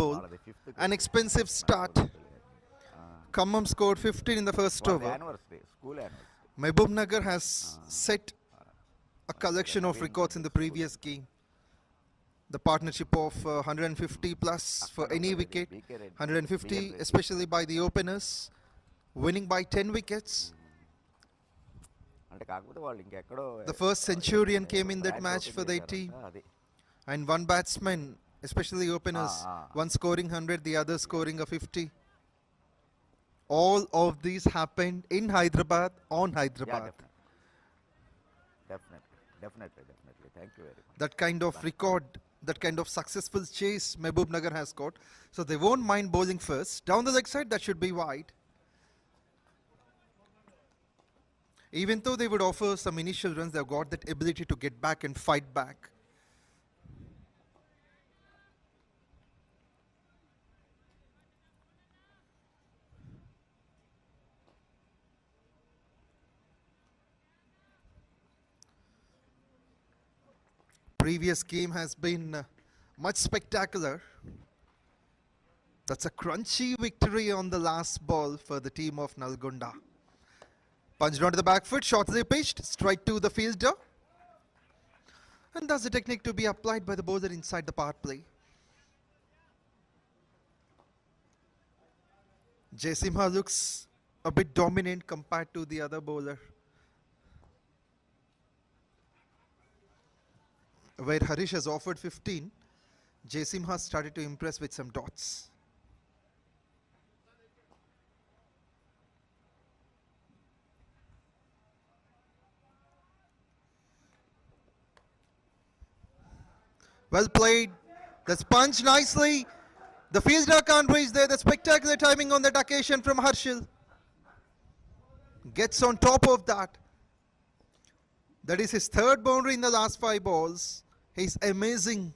bowl. An expensive start. Khammam scored 15 in the first over. Mahabubnagar has set a collection of records in the previous game. The partnership of 150 plus for any wicket, 150 especially by the openers, winning by 10 wickets. The first centurion came in that match for their team, and one batsman, especially openers, one scoring 100, the other scoring a 50. All of these happened in Hyderabad, on Hyderabad. Yeah, definitely. Thank you very much. That kind of record, that kind of successful chase Mahabubnagar has got. So they won't mind bowling first. Down the leg side, that should be wide. Even though they would offer some initial runs, they've got that ability to get back and fight back. Previous game has been much spectacular. That's a crunchy victory on the last ball for the team of Nalgonda. Punched onto the back foot, shortly pitched, straight to the fielder. And that's the technique to be applied by the bowler inside the power play. Jaisimha looks a bit dominant compared to the other bowler. Where Harish has offered 15, Jaisimha started to impress with some dots. Well played. That's punched nicely. The fielder can't reach there. The spectacular timing on that occasion from Harshil. Gets on top of that. That is his third boundary in the last 5 balls. He's amazing.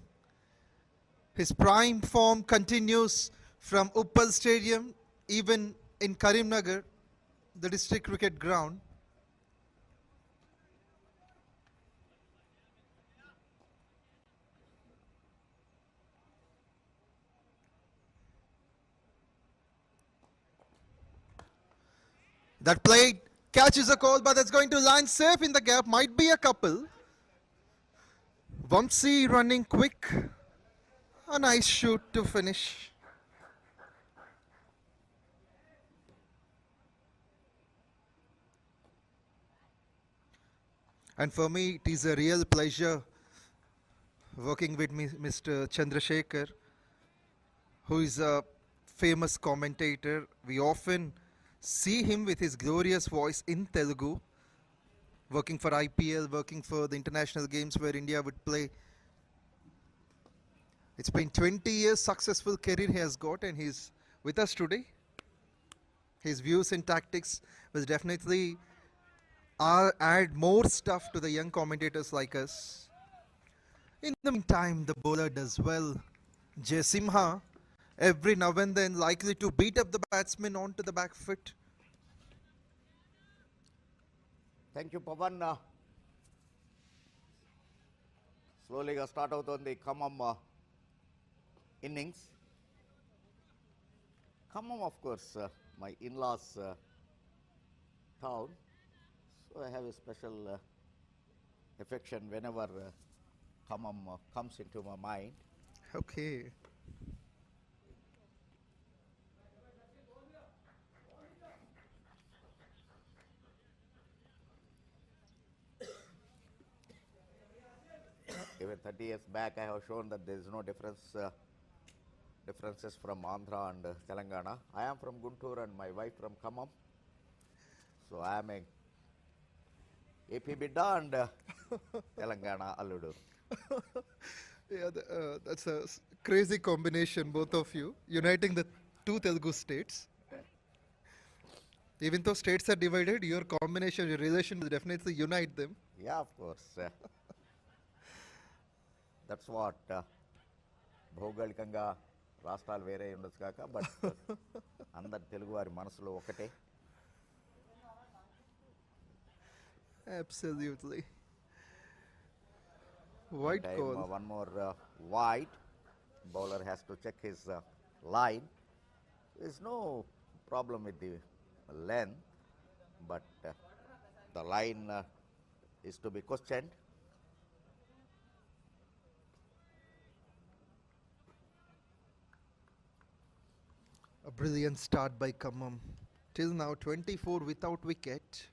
His prime form continues from Uppal Stadium, even in Karimnagar, the district cricket ground. That played, catches a call, but that's going to land safe in the gap. Might be a couple. Vamsi running quick. A nice shoot to finish. And for me, it is a real pleasure working with Mr. Chandrasekhar, who is a famous commentator. We often see him with his glorious voice in Telugu, working for IPL, working for the international games where India would play. It's been 20 years successful career he has got, and he's with us today. His views and tactics will definitely add more stuff to the young commentators like us. In the meantime, the bowler does well. Jaisimha, every now and then likely to beat up the batsman onto the back foot. Thank you, Pavan. Slowly start out on the Khammam innings. Khammam, of course, my in-laws' town. So I have a special affection whenever Khammam comes into my mind. Okay. Even 30 years back, I have shown that there is no differences from Andhra and Telangana. I am from Guntur and my wife from Khammam. So I am a AP Bidda and Telangana Alludu. Yeah, that's a crazy combination, both of you, uniting the two Telugu states. Even though states are divided, your combination, your relation will definitely unite them. Yeah, of course. That's what భౌగోళికంగా రాష్ట్రాలు వేరే ఉండొచ్చు కాక but అందరు తెలుగు వారి మనసులో ఒకటే. Absolutely. White call. One more wide. Bowler has to check his line. There is no problem with the length, but the line is to be questioned. A brilliant start by Khammam. Till now 24 without wicket.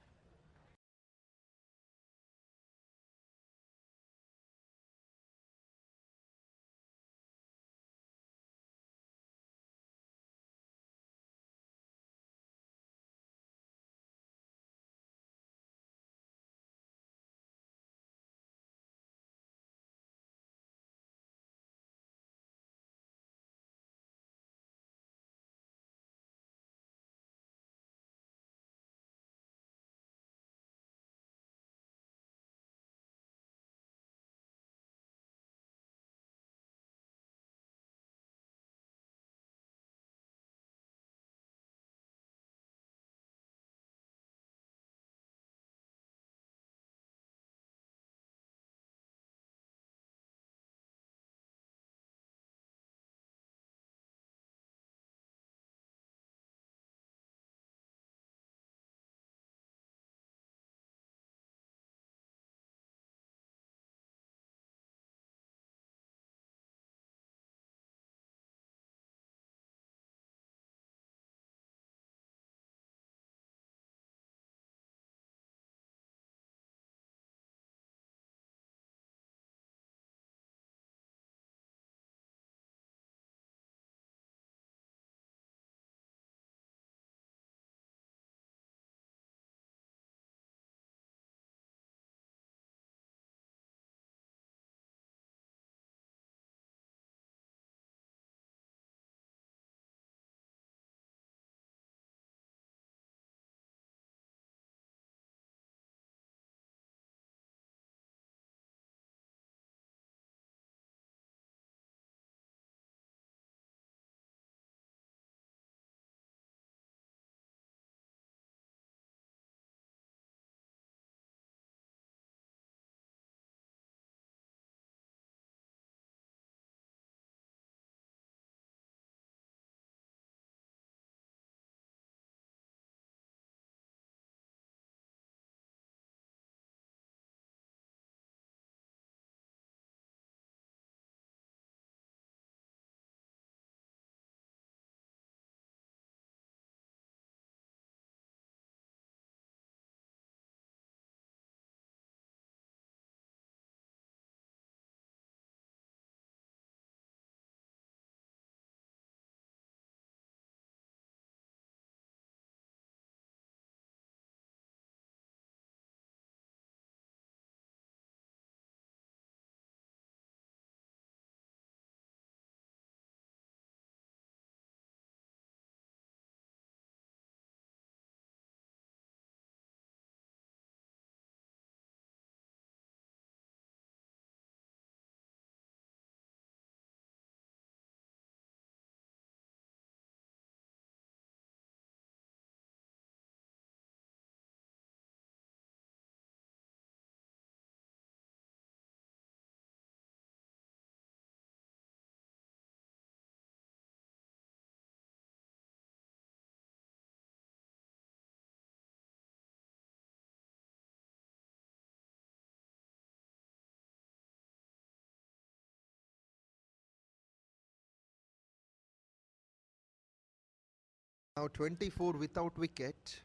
Now 24 without wicket.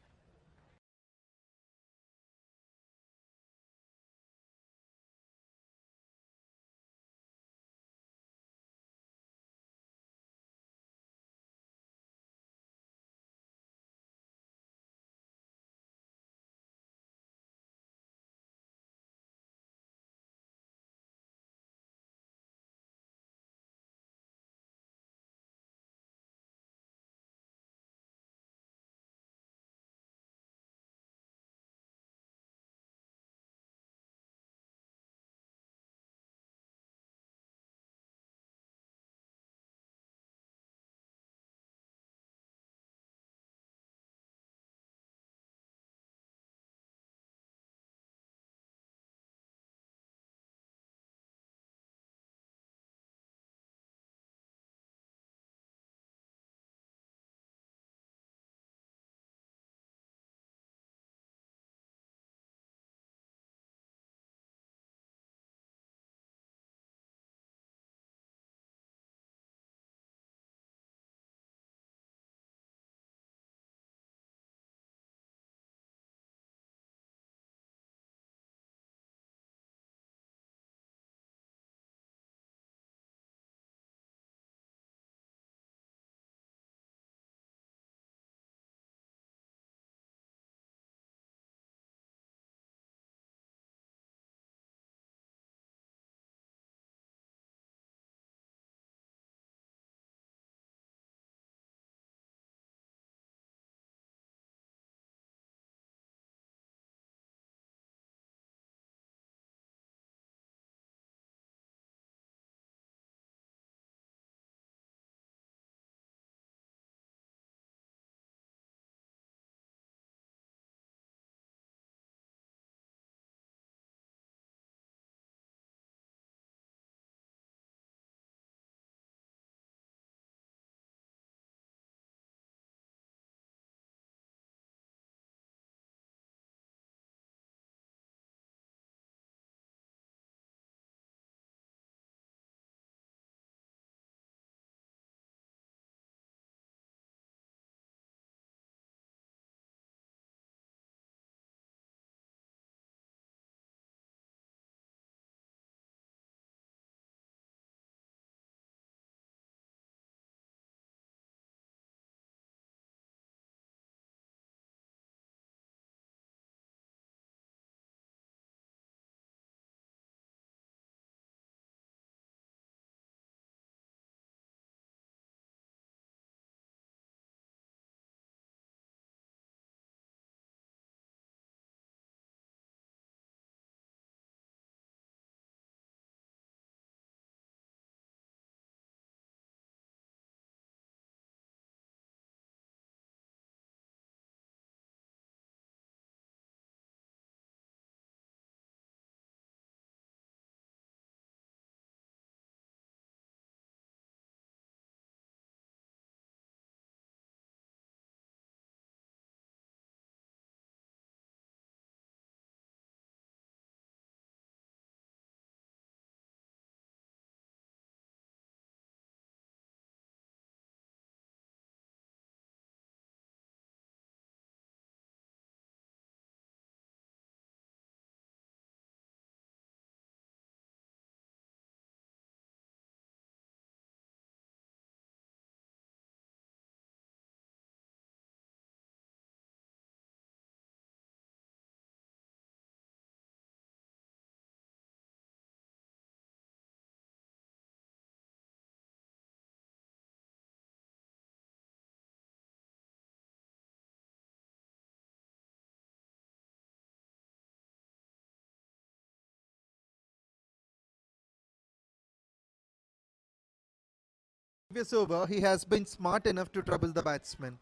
Previous over, he has been smart enough to trouble the batsman.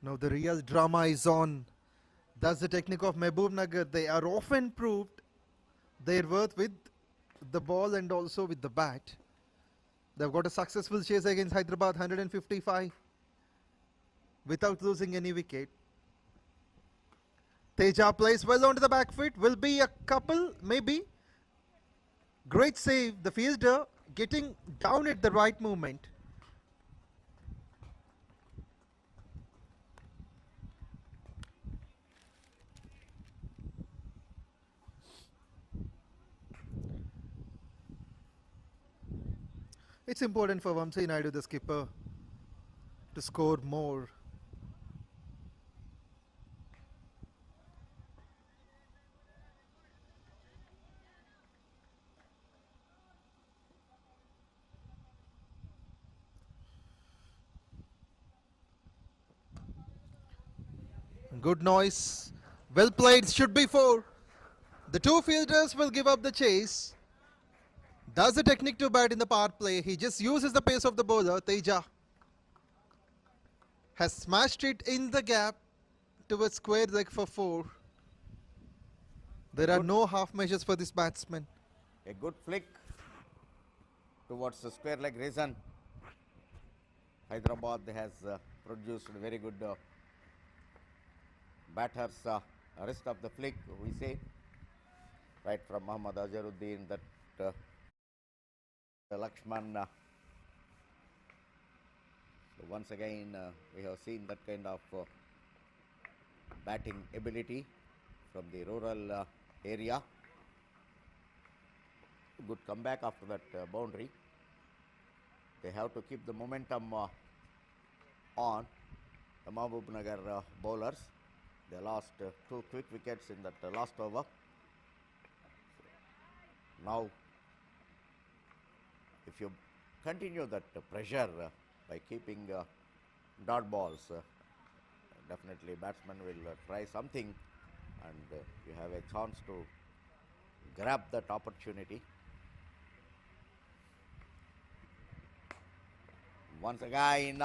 Now the real drama is on. That's the technique of Mahabubnagar. They are often proved their worth with the ball and also with the bat. They've got a successful chase against Hyderabad, 155, without losing any wicket. Teja plays well onto the back foot. Will be a couple, maybe. Great save. The fielder getting down at the right moment. It's important for Vamsi Naidu, the skipper, to score more. Good noise. Well played. Should be four. The two fielders will give up the chase. Does the technique to bat in the power play. He just uses the pace of the bowler. Teja has smashed it in the gap to a square leg for four. There are no half measures for this batsman. A good flick towards the square leg reason. Hyderabad has produced very good batters. Rest of the flick, we say, right from Muhammad Azharuddin, that Lakshman. So once again, we have seen that kind of batting ability from the rural area. Good comeback after that boundary. They have to keep the momentum on. The Mahabubnagar bowlers, they lost two quick wickets in that last over. Now, if you continue that pressure by keeping dot balls, definitely batsman will try something, and you have a chance to grab that opportunity. Once again,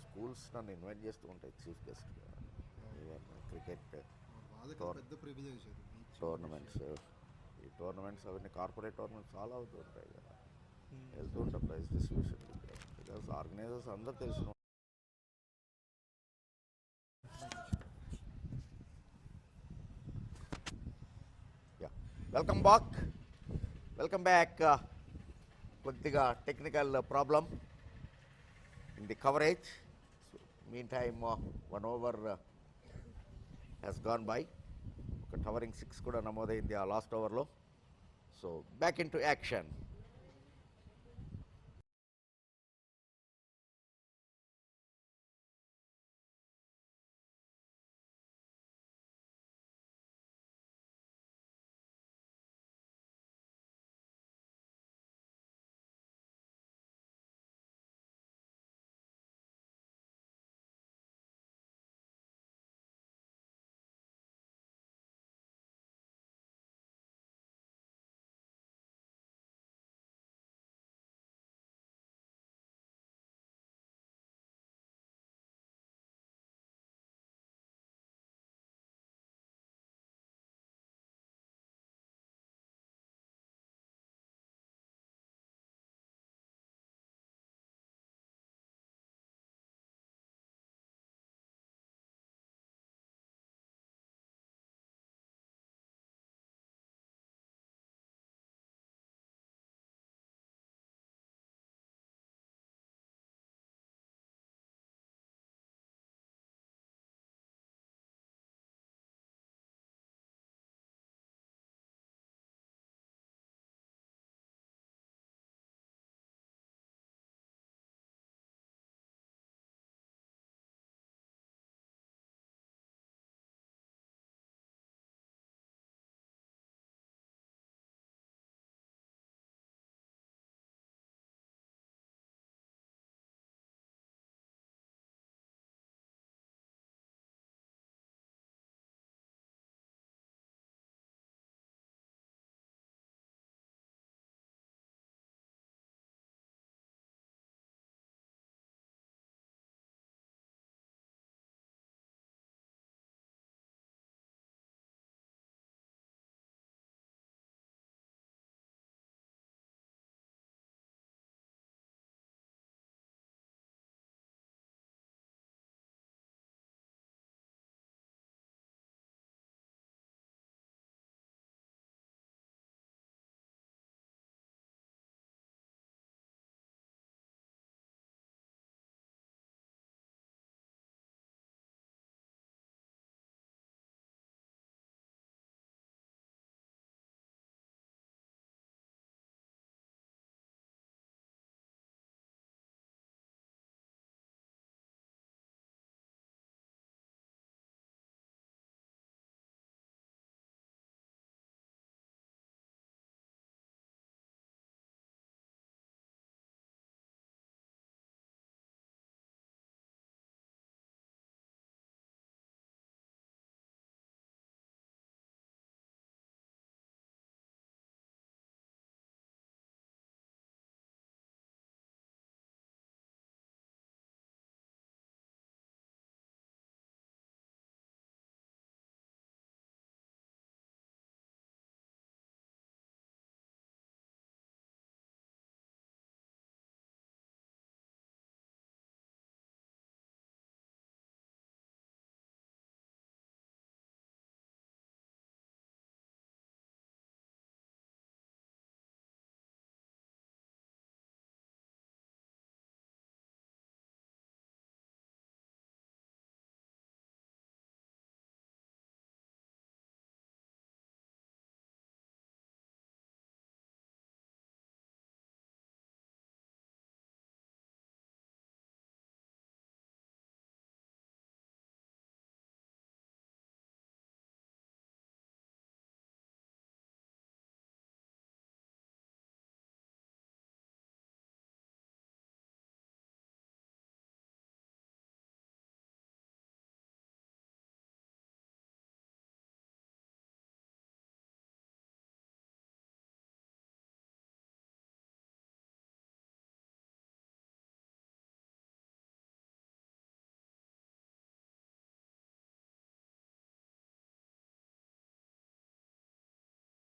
schools నన్ను invite చేస్తూ ఉంటాయి chief గెస్ట్గా. Even cricket వాళ్ళకి టోర్ పెద్ద privilege అది. Tournaments, ఈ tournaments అవన్నీ corporate tournaments చాలా అవుతూ ఉంటాయి కదా, వెళ్తూ ఉంటాం ప్రైజ్ డిస్ట్రిబ్యూషన్. బికాస్ ఆర్గనైజర్స్ అందరూ తెలిసిన వెల్కమ్ బ్యాక్. కొద్దిగా technical problem in the coverage. Mean time 1 over has gone by. ఒక టవరింగ్ 6 కూడా నమోదైంది ఆ లాస్ట్ ఓవర్లో. So back in to action.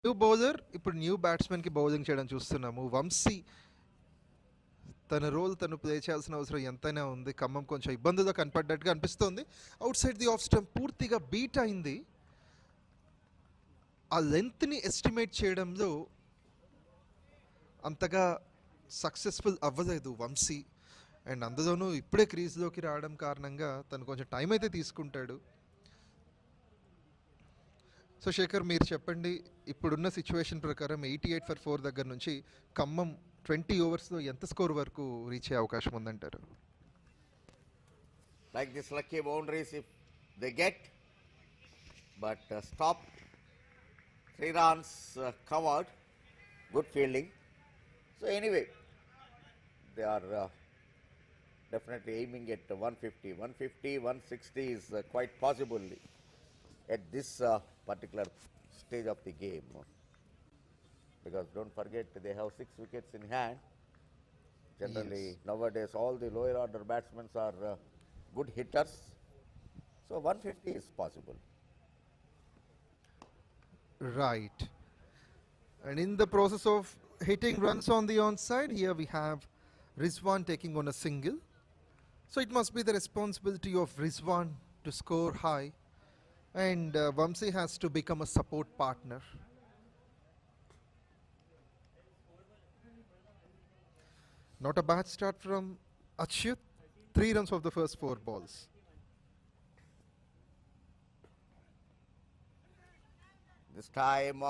New bowler ఇప్పుడు న్యూ బ్యాట్స్మెన్కి బౌలింగ్ చేయడం చూస్తున్నాము. వంశీ తన రోల్ తను ప్లే చేయాల్సిన అవసరం ఎంతైనా ఉంది. ఖమ్మం కొంచెం ఇబ్బందుల్లో కనపడ్డట్టుగా అనిపిస్తోంది. Out side the off stump పూర్తిగా బీట్ అయింది. ఆ లెంత్ని ఎస్టిమేట్ చేయడంలో అంతగా సక్సెస్ఫుల్ అవ్వలేదు వంశీ. అండ్ అందులోనూ ఇప్పుడే క్రీజ్లోకి రావడం కారణంగా తను కొంచెం టైం అయితే తీసుకుంటాడు. సో శేఖర్, మీరు చెప్పండి, ఇప్పుడున్న సిచ్యువేషన్ ప్రకారం 88 ఫర్ 4 దగ్గర నుంచి ఖమ్మం 20 ఓవర్స్లో ఎంత స్కోర్ వరకు రీచ్ అయ్యే అవకాశం ఉందంటారు? Like this lucky boundaries if they get, but stop. 3 runs covered. Good fielding. So anyway, they are definitely aiming at 150. 150, 160 is quite possible at this particular stage of the game. Because don't forget, they have 6 wickets in hand. Generally, Yes. nowadays, all the lower order batsmen are good hitters. So 150 is possible. Right. And in the process of hitting runs on the onside, here we have Rizwan taking on a single. So it must be the responsibility of Rizwan to score high, and Vamsi has to become a support partner. Not a bad start from Achyut. 3 runs of the first 4 balls. This time,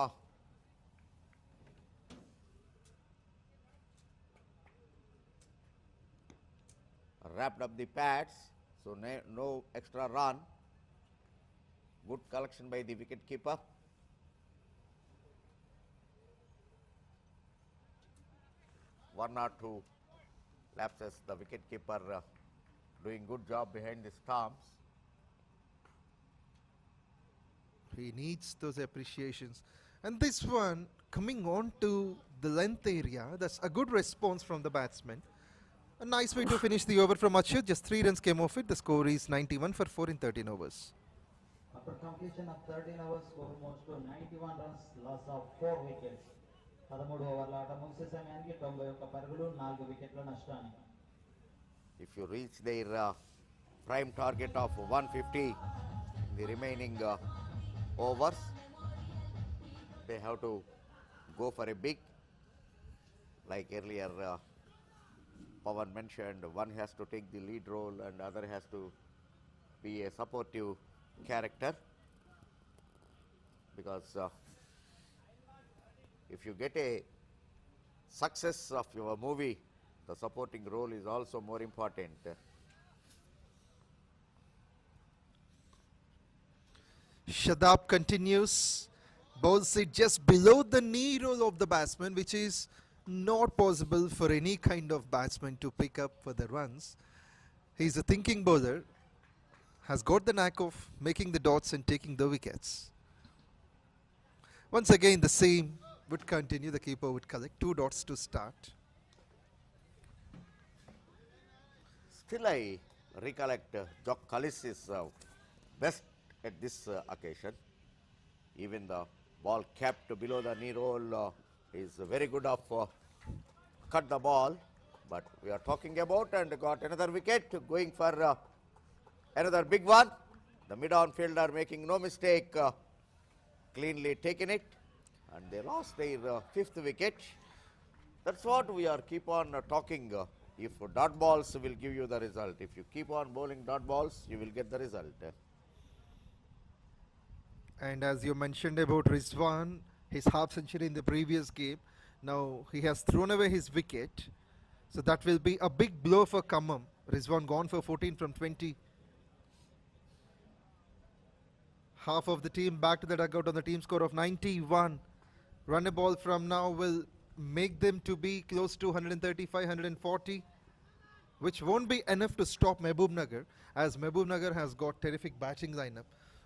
wrapped up the pads, so no extra run. Good collection by the wicket keeper. One or two lapses, the wicket keeper doing good job behind the stumps. He needs those appreciations. And this one, coming on to the length area, that's a good response from the batsman. A nice way to finish the over from Achyut. Just 3 runs came off it. The score is 91 for 4 in 13 overs. After completion of 13 overs, score moves to 91 runs, loss of 4 wickets. 13 ఓవర్ల ఆట ముగిసే సమయానికి 91 పరుగులు 4 వికెట్ల నష్టానికి. If you reach their prime target of 150 in the remaining overs, they have to go for a big, like earlier Pawan mentioned, one has to take the lead role and other has to be a supportive character, because if you get a success of your movie, the supporting role is also more important. Shadab continues. Bowls it just below the knee roll of the batsman, which is not possible for any kind of batsman to pick up for the runs. He's a thinking bowler, has got the knack of making the dots and taking the wickets. Once again, the same would continue. The keeper would collect 2 dots to start. Still, I recollect Jock Cullis is best at this occasion. Even the ball kept below the knee roll is very good of cut the ball. But we are talking about and got another wicket, going for another big one. The mid-on fielder making no mistake, cleanly taken it, and they lost their 5th wicket. That's what we are keep on talking. If dot balls will give you the result. If you keep on bowling dot balls, you will get the result. And as you mentioned about Rizwan, his half century in the previous game, now he has thrown away his wicket. So that will be a big blow for Khammam. Rizwan gone for 14 from 20. Half of the team back to the dugout on the team score of 91. Run a ball from now will make them to be close to 135, 140, which won't be enough to stop Mahabubnagar, as Mahabubnagar has got terrific batting lineup,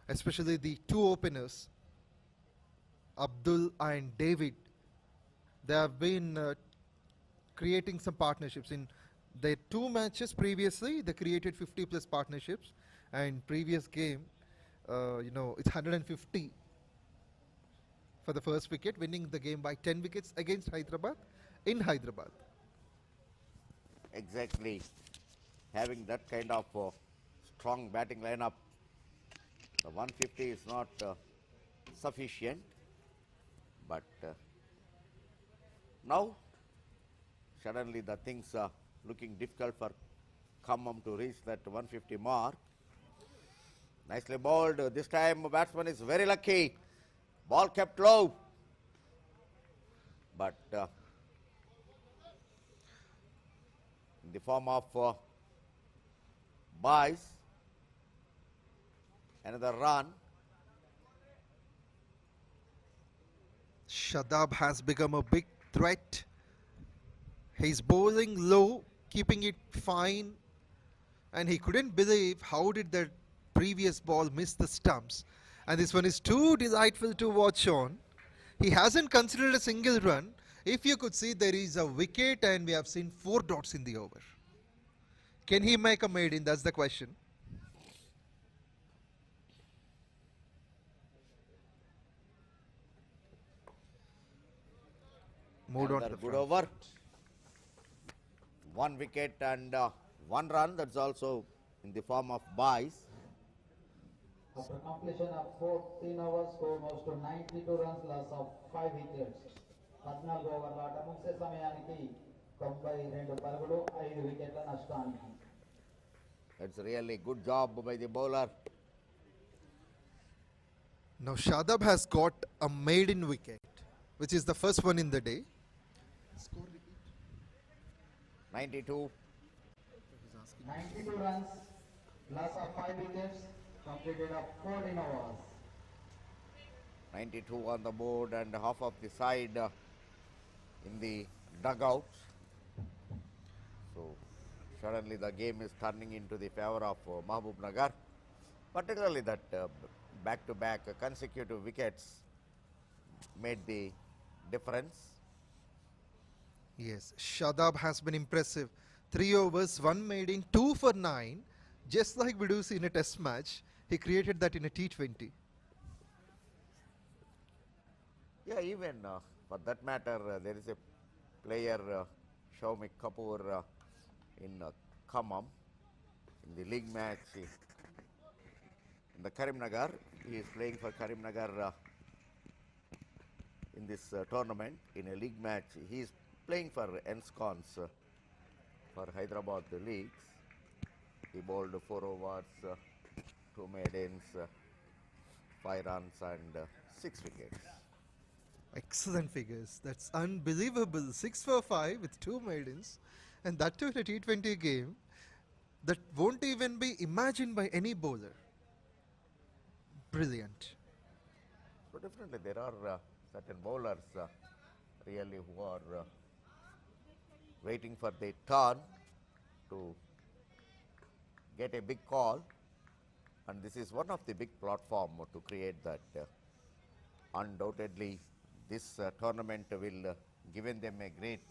especially the 2 openers, Abdul and David. They have been creating some partnerships. In their 2 matches previously, they created 50 plus partnerships, and previous game, it's 150 for the first wicket, winning the game by 10 wickets against Hyderabad in Hyderabad. Exactly. Having that kind of strong batting lineup, the 150 is not sufficient. But now, suddenly the things are looking difficult for Khammam to reach that 150 mark. Nicely bowled. This time, batsman is very lucky. Ball kept low. But in the form of buys, another run. Shadab has become a big threat. He's bowling low, keeping it fine, and he couldn't believe how did that previous ball miss the stumps. And this one is too delightful to watch on. He hasn't considered a single run. If you could see, there is a wicket and we have seen 4 dots in the over. Can he make a maiden? That's the question. Moved on to Another the good front over. foot. 1 wicket and 1 run. That's also in the form of buys. After completion of 14 overs, score moves to 92 runs, loss of 5 wickets. 14 ఓవర్ల ఆట ముగిసే సమయానికి 92 పరుగులు 5 వికెట్ల నష్టానికి. It's really good job by the bowler. Now Shadab has got a maiden wicket, which is the first one in the day. 92. 92 runs, loss of 5 wickets, completed of 14 overs. 92 on the board and half of the side in the dugout. So suddenly the game is turning into the favor of Mahabubnagar. Particularly that back-to-back consecutive wickets made the difference. Yes, Shadab has been impressive. 3 overs, 1 maiden, 2 for 9. Just like we do see in a test match, he created that in a T20. Yeah, even for that matter, there is a player, Shaumik Kapoor, in Khammam, in the league match in the Karimnagar. He is playing for Karimnagar in this tournament in a league match. He is playing for Enscons for Hyderabad leagues. He bowled 4 overs, 2 maidens, 5 runs and 6 wickets. Excellent figures. That's unbelievable. 6 for 5 with 2 maidens. And that too in a T20 game. That won't even be imagined by any bowler. Brilliant. So definitely there are certain bowlers really who are waiting for their turn to get a big call, and this is one of the big platform to create that. Undoubtedly this tournament will given them a great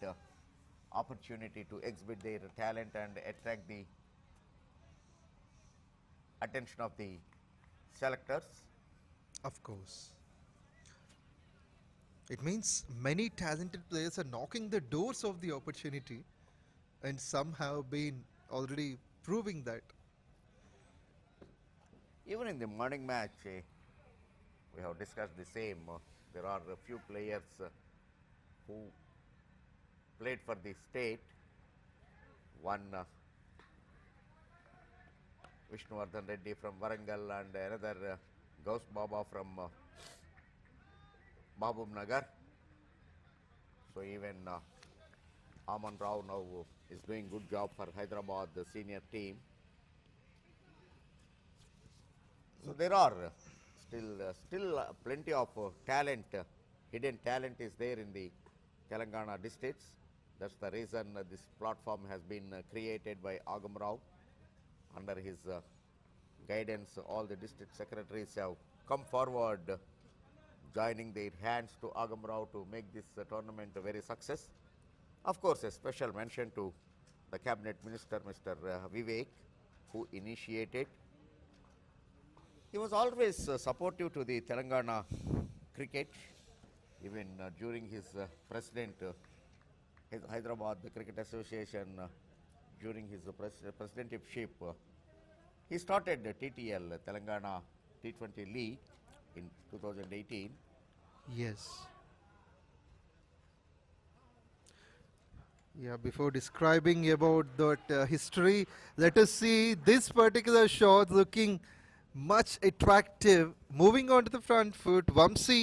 opportunity to exhibit their talent and attract the attention of the selectors. Of course. It means many talented players are knocking the doors of the opportunity, and some have been already proving that. Even in the morning match, we have discussed the same. There are a few players who played for the state. One Vishnuvardhan Reddy from Warangal and another Gauss Baba from Mahabubnagar. So even Aman Rao now is doing good job for Hyderabad, the senior team. So there are still plenty of talent, hidden talent is there in the Telangana districts. That's the reason this platform has been created by Agam Rao. Under his guidance, all the district secretaries have come forward, joining their hands to Agam Rao to make this tournament a very success. Of course, a special mention to the Cabinet Minister, Mr. Vivek, who initiated. He was always supportive to the Telangana cricket. even during his his Hyderabad Cricket Association, during his presidency, he started the TTL, Telangana T20 League in 2018. Yes. Yeah, before describing about that history, let us see this particular shot looking much attractive. Moving on to the front foot, Vamsi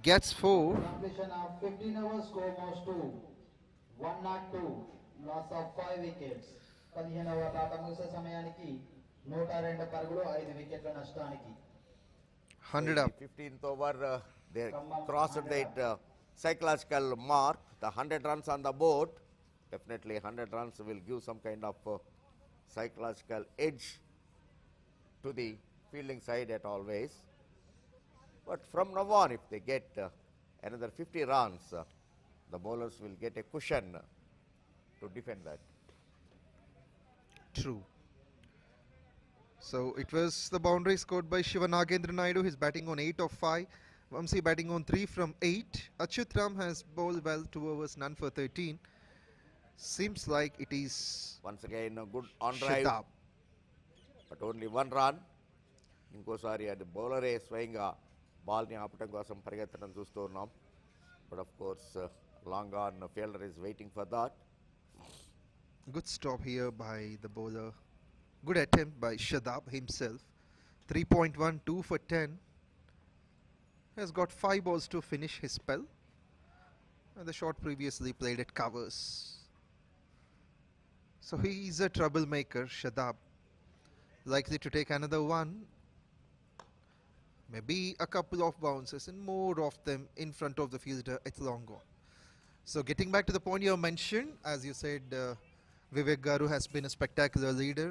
gets 4. Completion of 15 overs, score moves to 102, loss of 5 wickets. 15 ఓవర్ల ఆట ముగిసే సమయానికి 102 పరుగులు 5 వికెట్ల నష్టానికి. 100 In up. the 15th over, they Khammam crossed 100 that psychological mark, the 100 runs on the board. Definitely 100 runs will give some kind of psychological edge to the fielding side at always. But from now on, if they get another 50 runs, the bowlers will get a cushion to defend that. True. So it was the boundary scored by Shiva Nagendra Naidu. He's batting on 8 of 5. Vamsi batting on 3 from 8. Achyut Ram has bowled well, 2 overs, none for 13. Seems like it is Once again, a good on drive, Shadab. but only 1 run. ఇంకోసారి అది బౌలరే స్వయంగా బాల్ని ఆపటం కోసం పరిగెత్తడం చూస్తూ ఉన్నాం. But of course long on fielder is waiting for that. Good stop here by the bowler. Good attempt by Shadab himself. 3.1, 2 for 10. Has got 5 balls to finish his spell. And the shot previously played at covers. So he is a troublemaker, Shadab. Likely to take another one. Maybe a couple of bounces and more of them in front of the fielder. It's long gone. So getting back to the point you mentioned, as you said, Vivek Garu has been a spectacular leader.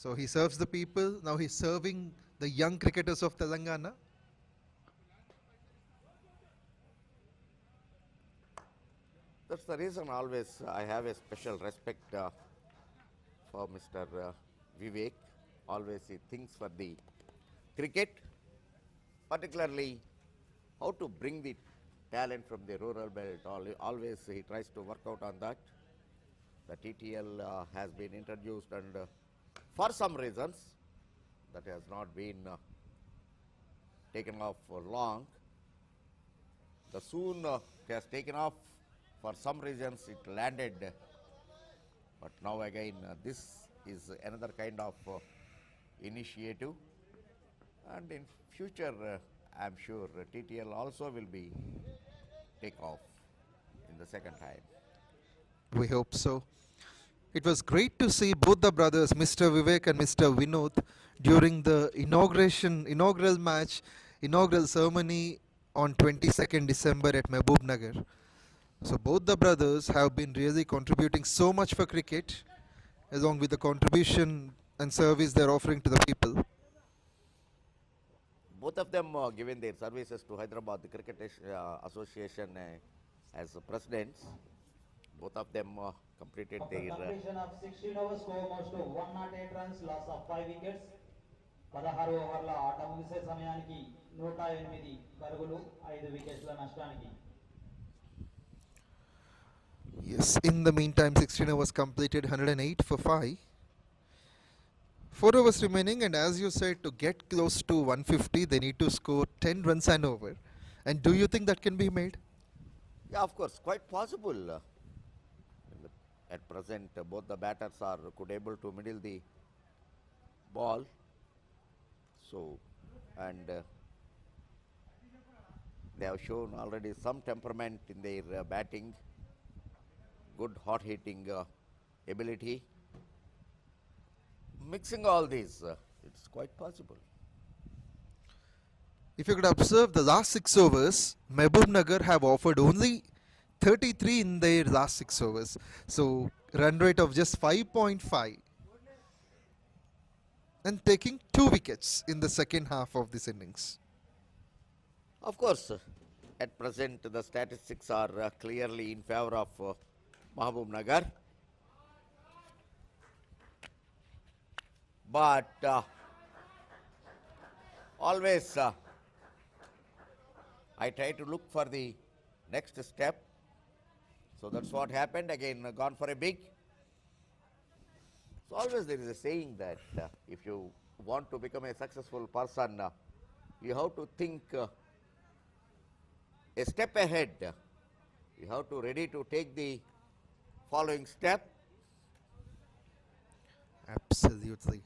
So he serves the people. Now he's serving the young cricketers of Telangana. That's the reason always I have a special respect for Mr. Vivek. Always he thinks for the cricket, particularly how to bring the talent from the rural belt. Always he tries to work out on that. The TTL has been introduced, and for some reasons that has not been taken off for long. The soon it has taken off. For some reasons it landed, but now again this is another kind of initiative, and in future I am sure TTL also will be take off in the second time. We hope so. It was great to see both the brothers, Mr. Vivek and Mr. Vinod, during the inaugural match, inaugural ceremony on 22nd December at Mahabubnagar. So both the brothers have been really contributing so much for cricket, along with the contribution and service they're offering to the people. Both of them given their services to Hyderabad the Cricket Association as presidents. Both of them completed After their completion of 16 overs, score moves to 108 runs, loss of 5 wickets. 16 ఓవర్ల ఆట ముగిసే సమయానికి 108 పరుగులు 5 వికెట్ల నష్టానికి. Yes, in the meantime, 16 overs completed, 108 for 5. 4 overs remaining, and as you said, to get close to 150, they need to score 10 runs and over. And do you think that can be made? Yeah, of course, quite possible. At present, both the batters are could able to middle the ball. So, and they have shown already some temperament in their batting, good hot hitting ability. Mixing all these, it's quite possible. If you could observe the last 6 overs, Mahabubnagar have offered only 33 in their last 6 overs. So run rate of just 5.5. And taking 2 wickets in the second half of this innings. Of course, at present the statistics are clearly in favor of Mahabubnagar. But always I tried to look for the next step. So that's what happened. Again, gone for a big. So always there is a saying that if you want to become a successful person, you have to think a step ahead. You have to ready to take the following step. Absolutely.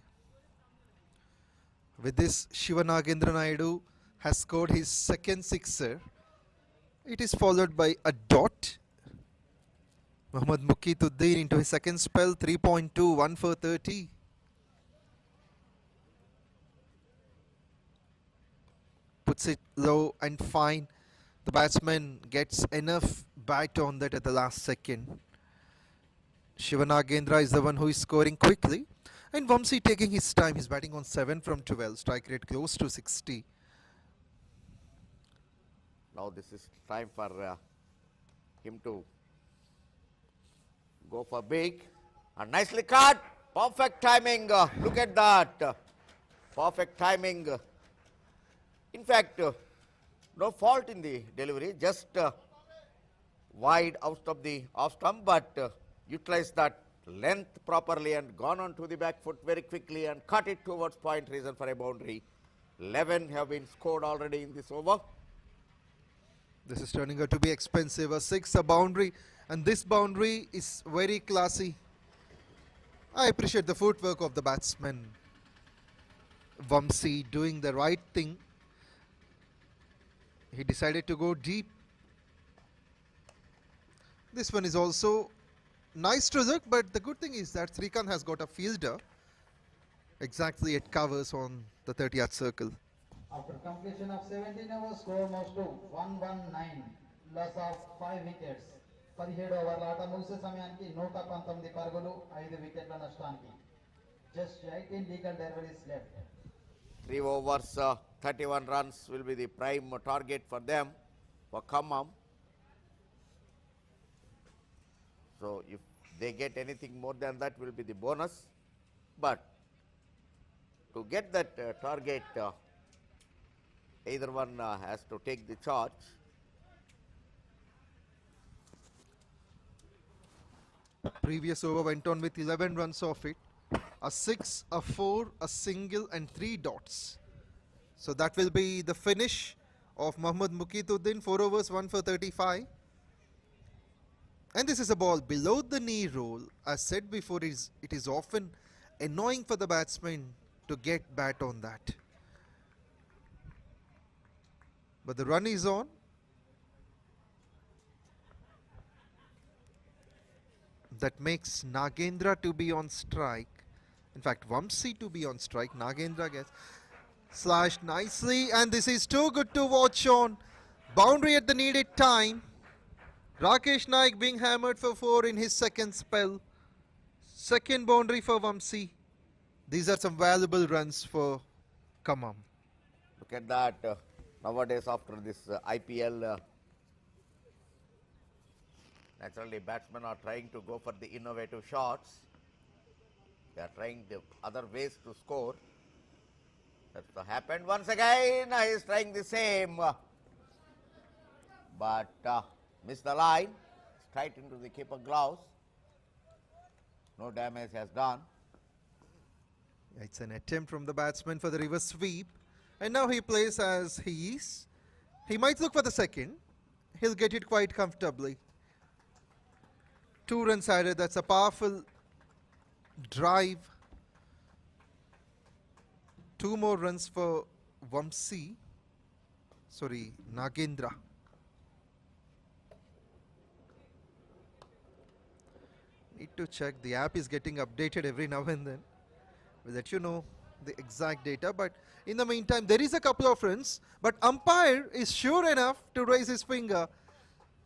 With this, Shivanagendra Naidu has scored his second sixer. It is followed by a dot. Mohammad Muqituddin into his second spell, 3.2, 1 for 30. Puts it low and fine. The batsman gets enough bat on that at the last second. Shivanagendra is the one who is scoring quickly. And Vamsi taking his time. He's batting on 7 from 12. Strike rate close to 60. Now this is time for him to go for big. And nicely cut. Perfect timing. Look at that. Perfect timing. In fact, no fault in the delivery. Just wide out of the off stump, but utilized that length properly and gone on to the back foot very quickly and cut it towards point, reason for a boundary. 11 have been scored already in this over. This is turning out to be expensive. A 6, a boundary, and this boundary is very classy. I appreciate the footwork of the batsman. Vamsi doing the right thing. He decided to go deep. This one is also nice to look, but the good thing is that Srikanth has got a fielder. Exactly, it covers on the 30th circle. After completion of 17 overs, score moves to 119, loss of 5 wickets. 17 ఓవర్ల ఆట ముగిసే సమయానికి 119 పరుగులు 5 వికెట్ల నష్టానికి. Just 18 legal deliveries left. 3 overs, 31 runs will be the prime target for them, for Khammam. So if they get anything more than that will be the bonus. But to get that target, either one has to take the charge. Previous over went on with 11 runs off it. A 6, a 4, a single and 3 dots. So that will be the finish of Mohammad Muqituddin. 4 overs, 1 for 35. And this is a ball below the knee roll. As said before, it is often annoying for the batsman to get bat on that. But the run is on. That makes Nagendra to be on strike. In fact, Vamsi to be on strike. Nagendra gets slashed nicely, and this is too good to watch on. Boundary at the needed time. Rakesh Naik being hammered for 4 in his second spell. Second boundary for Vamsi. These are some valuable runs for Khammam. Look at that. Nowadays, after this IPL, naturally batsmen are trying to go for the innovative shots. They are trying the other ways to score. That's what happened once again. He is trying the same. But missed the line. Straight into the keeper gloves. No damage has done. It's an attempt from the batsman for the reverse sweep. And now he plays as he is. He might look for the second. He'll get it quite comfortably. 2 runs added. That's a powerful drive. 2 more runs for Vamsi. Sorry, Nagendra. Need to check. The app is getting updated every now and then. We'll let you know the exact data. But in the meantime, there is a couple of runs. But umpire is sure enough to raise his finger.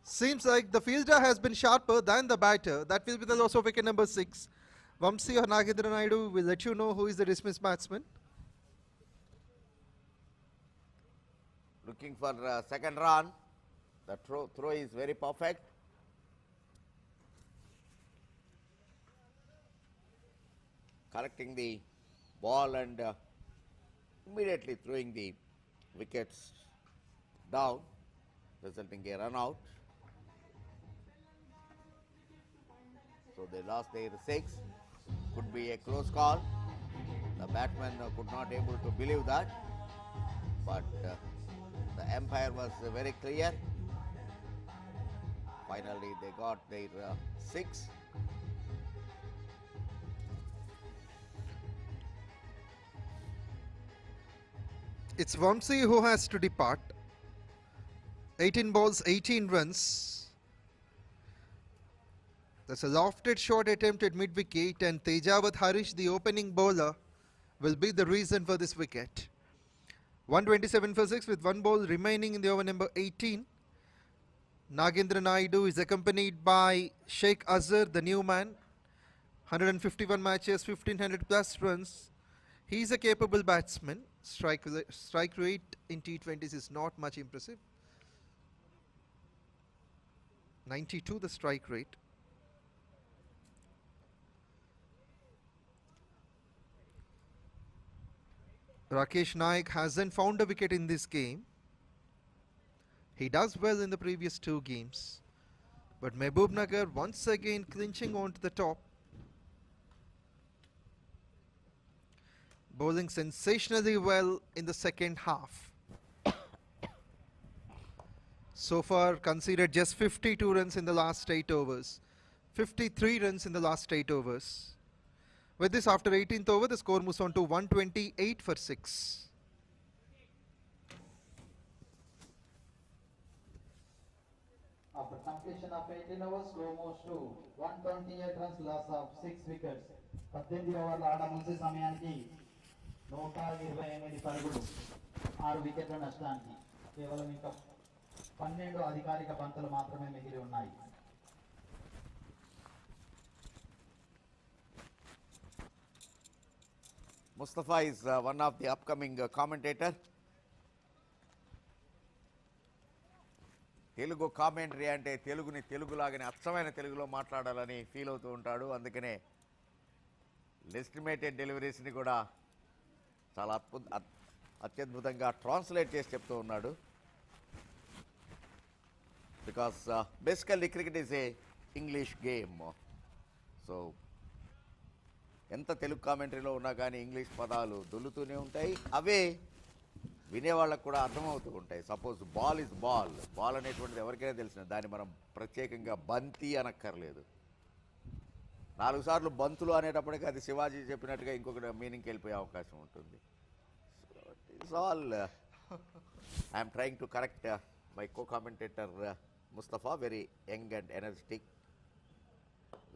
Seems like the fielder has been sharper than the batter. That will be the loss of wicket number 6. Vamsi or Nagendra Naidu will let you know who is the dismissed batsman. Looking for second run. The throw is very perfect. Collecting the ball and immediately throwing the wickets down. resulting a run out. So they lost their 6. Could be a close call. The batsman could not able to believe that, but the umpire was very clear. Finally, they got their 6. It's Vamsi who has to depart. 18 balls, 18 runs. That's a lofted shot attempt at mid-wicket, and Tejavat Harish, the opening bowler, will be the reason for this wicket. 127 for 6 with 1 ball remaining in the over number 18. Nagendra Naidu is accompanied by Sheikh Azhar, the new man. 151 matches, 1500 plus runs. He's a capable batsman. Strike rate in T20s is not much impressive. 92 the strike rate. Rakesh Naik hasn't found a wicket in this game. He does well in the previous 2 games. But Mahabubnagar once again clinching on to the top. Bowling sensationally well in the second half. So far conceded just 52 runs in the last 8 overs. 53 runs in the last 8 overs. With this, after 18th over, the score moves on to 128 for 6. After completion of 18 overs, score moves to 128 runs, loss of 6 wickets. 18 ఓవర్ల ఆట ముగిసే సమయానికి 128 పరుగులు, 6 వికెట్ల నష్టానికి. కేవలం ఇంకా 12 అధికారిక బంతులు మాత్రమే మిగిలి ఉన్నాయి. Mustafa is one of the upcoming commentator. Telugu commentary అంటే తెలుగుని తెలుగులాగానే అచ్చమైన తెలుగులో మాట్లాడాలని ఫీల్ అవుతూ ఉంటాడు. అందుకనే లెజిటిమేటెడ్ డెలివరీస్ని కూడా చాలా అత్యద్భుతంగా ట్రాన్స్లేట్ చేసి చెప్తూ ఉన్నాడు. Because basically cricket is a English game. So ఎంత తెలుగు కామెంటరీలో ఉన్నా కానీ ఇంగ్లీష్ పదాలు దొల్లుతూనే ఉంటాయి. అవే వినేవాళ్ళకు కూడా అర్థమవుతూ ఉంటాయి. Suppose ball is ball, ball అనేటువంటిది ఎవరికైనా తెలిసిన, దాన్ని మనం ప్రత్యేకంగా బంతి అనక్కర్లేదు. 4 సార్లు బంతులు అనేటప్పటికీ అది శివాజీ చెప్పినట్టుగా ఇంకొక మీనింగ్కి వెళ్ళిపోయే అవకాశం ఉంటుంది. So it's all I'm trying to correct my co commentator Mustafa, very young and energetic.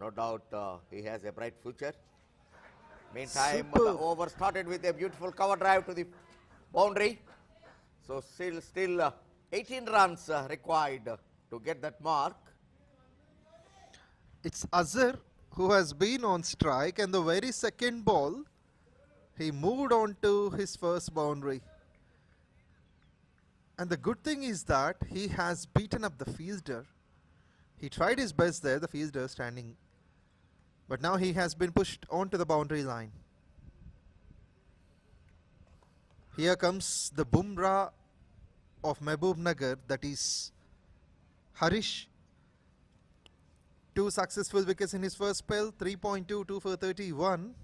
No doubt he has a bright future. Meantime, the over started with a beautiful cover drive to the boundary. So still 18 runs required to get that mark. It's Azhar who has been on strike, and the very second ball he moved on to his first boundary. And the good thing is that he has beaten up the fielder. He tried his best there, the fielder standing, but now he has been pushed onto the boundary line. Here comes the Bumrah of Mahabubnagar, that is Harish. 2 successful wickets in his first spell, 3.22 for 31.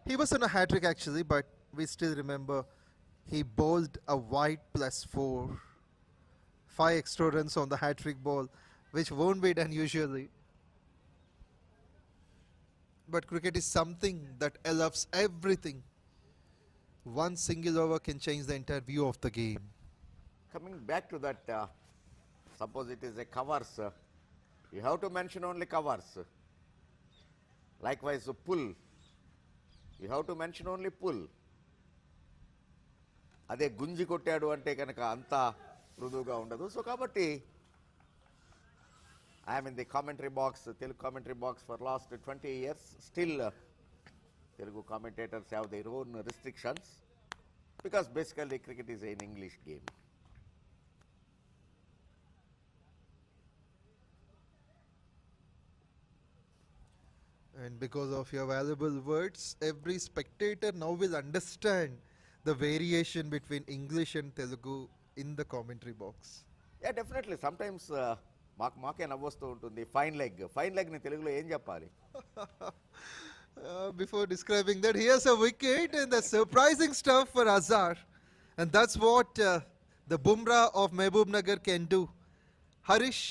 He was on a hat-trick actually, but we still remember he bowled a wide +4. 5 extra runs on the hat-trick ball, which won't be done usually. But cricket is something that loves everything. One single over can change the entire view of the game. Coming back to that, suppose it is a covers, you have to mention only covers. Likewise, pull, you have to mention only pull. అదే గుంజి కొట్టాడు అంటే కనుక అంత మృదువుగా ఉండదు. So కాబట్టి I'm in the commentary box, Telugu commentary box for last 20 years. Still Telugu commentators have their own restrictions because basically cricket is N English game. And because of your valuable words, every spectator now will understand the variation between English and Telugu in the commentary box. Yeah, definitely. Sometimes మాకే నవ్వొస్తూ ఉంటుంది. Fine లెగ్ని తెలుగులో ఏం చెప్పాలి? Before describing that, here's a wicket and the surprising stuff for Azhar. And that's what the Bumrah of Mahabubnagar can do. Harish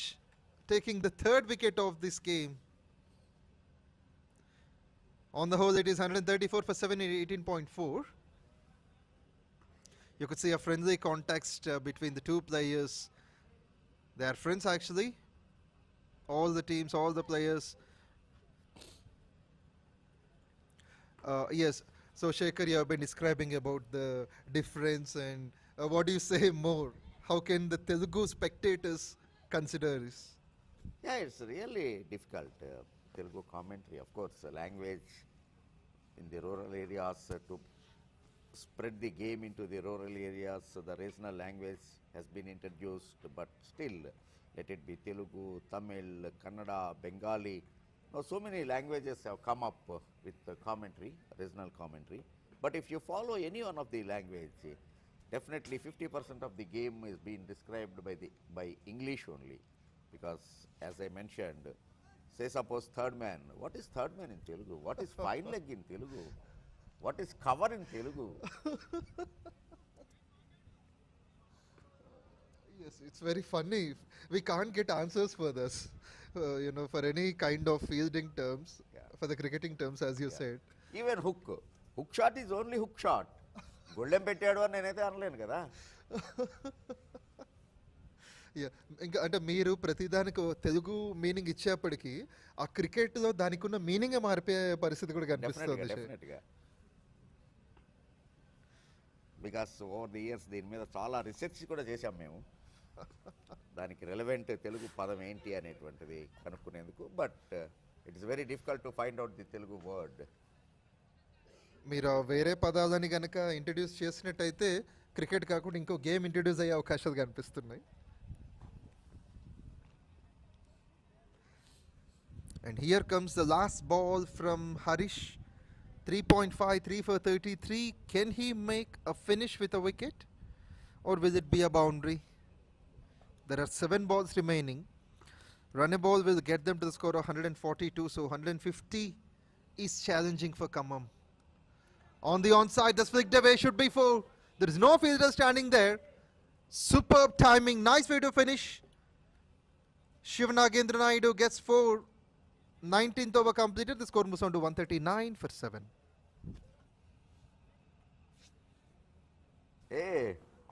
taking the third wicket of this game. On the whole, it is 134 for 7, 18.4. You could see a friendly context between the two players. They are friends actually. All the teams, all the players. Yes, so Shekhar, you have been describing about the difference, and what do you say more? How can the Telugu spectators consider this? Yeah, it's really difficult. Telugu commentary, of course, language in the rural areas to spread the game into the rural areas. So the regional language has been introduced, but still, let it be Telugu, Tamil, Kannada, Bengali. Now, so many languages have come up with the commentary, regional commentary. But if you follow any one of the language, definitely 50% of the game is being described by English only. Because as I mentioned, say suppose third man. What is third man in Telugu? What is fine leg in Telugu? What is cover in Telugu? Yes, it's very funny. We can't get answers for this. For any kind of fielding terms, Yeah. for the cricketing terms, as you said. Even hook. Hook shot is only hook shot. గొళ్ళెం పెట్టాడు అని నేనైతే అనలేను కదా. ఇంకా అంటే మీరు ప్రతిదానికి Telugu meaning ఇచ్చేప్పటికీ ఆ క్రికెట్లో దానికి ఉన్న మీనింగ్ మారిపోయే పరిస్థితి కూడా కనిపిస్తుంది. డెఫినెట్గా. బికాస్ ఓవర్ ది ఇయర్స్ దీని మీద చాలా రీసెర్చ్ కూడా చేశాం మేము. దానికి రెలవెంట్ తెలుగు పదం ఏంటి అనేటువంటిది కనుక్కునేందుకు. But it is very difficult to find out the Telugu word. మీరు వేరే పదాలని కనుక ఇంట్రడ్యూస్ చేసినట్టయితే క్రికెట్ కాకుండా ఇంకో గేమ్ ఇంట్రడ్యూస్ అయ్యే అవకాశాలు కనిపిస్తున్నాయి. And here comes the last ball from Harish. 3.5, 3 for 33. Can he make a finish with a wicket? Or will it be a boundary? There are 7 balls remaining. Run a ball will get them to the score of 142. So 150 is challenging for Khammam. On the onside, the flicked away should be 4. There is no fielder standing there. Superb timing. Nice way to finish. Shivanagendra Naidu gets 4. 19th over completed. The score moves on to 139 for 7.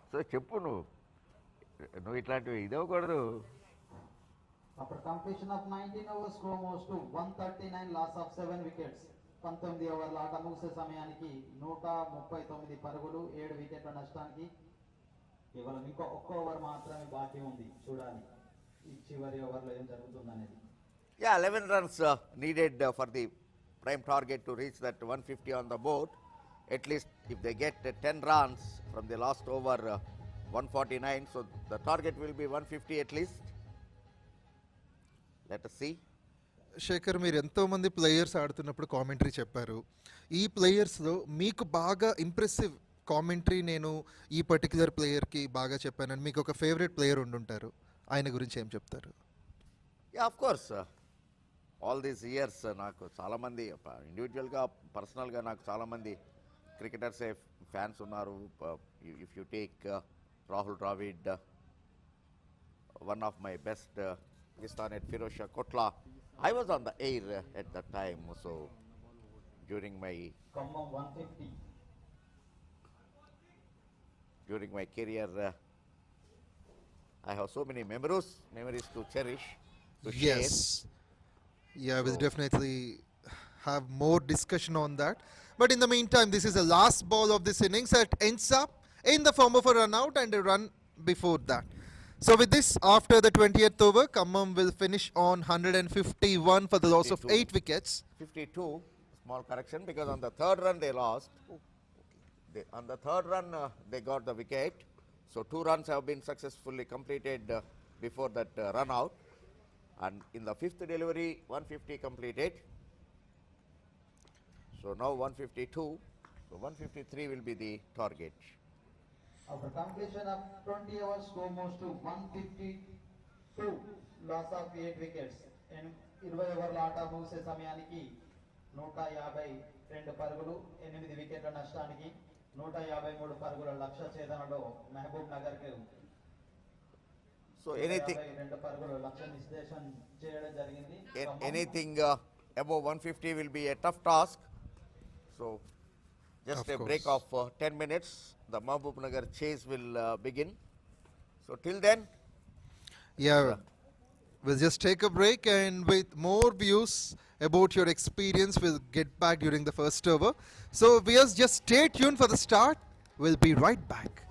So చెప్పు నువ్వు ఇట్లాంటివి ఇదవకూడదు. After completion of 19 overs, score moves to 139, loss of 7 wickets. 19 ఓవర్ల ఆట ముగిసే సమయానికి 139 పరుగులు, 7 వికెట్ల నష్టానికి కేవలం ఒక్క ఓవర్ మాత్రమే బాకీ ఉంది. చూడాలి ఈ చివరి ఓవర్లో ఏం జరుగుతుందనేది. Yeah, 11 runs needed for the prime target to reach that 150 on the board. At least if they get 10 runs from the last over, 149, so the target will be 150 at least. Let us see. Shekhar, మీరు ఎంతోమంది players ఆడుతున్నప్పుడు commentary చెప్పారు. ఈ ప్లేయర్స్లో మీకు బాగా impressive commentary నేను ఈ particular ప్లేయర్కి బాగా చెప్పానని మీకు ఒక ఫేవరెట్ ప్లేయర్ ఉండుంటారు. ఆయన గురించి ఏం చెప్తారు? Yeah, of course. All these years నాకు చాలామంది ఇండివిజువల్గా పర్సనల్గా నాకు చాలామంది క్రికెటర్స్ ఫ్యాన్స్ ఉన్నారు. If you take Rahul Dravid, one of my best Pakistan at Firoz Shah Kotla. I was on the air at that time, so during my Khammam 150. During my career, I have so many memories to cherish, to share. Yes. Yeah, we'll definitely have more discussion on that. But in the meantime, this is the last ball of this innings that ends up in the form of a run out and a run before that. So with this, after the 20th over, Khammam will finish on 151 for the loss of 8 wickets. 52, small correction, because on the third run they lost. On the third run they got the wicket. So 2 runs have been successfully completed before that run out. And in the 5th delivery, 150 completed. So now 152. So 153 will be the target. After completion of 20 overs, score moves to 152, loss of 8 wickets. 20 ఓవర్ల ఆట ముగిసే సమయానికి 152 పరుగులు 8 వికెట్ల నష్టానికి 153 పరుగుల లక్ష్య ఛేదనలో మహబూబ్ నగర్ కు So anything 2 పరుగుల లక్ష్య నిర్దేశం చేయడం జరిగింది. anything above 150 will be a tough task. So just Of a break of 10 minutes. The Mahabubnagar chase will begin. So till then, Yeah, we'll just take a break, and with more views about your experience, we'll get back during the first over. So viewers, just stay tuned for the start. We'll be right back.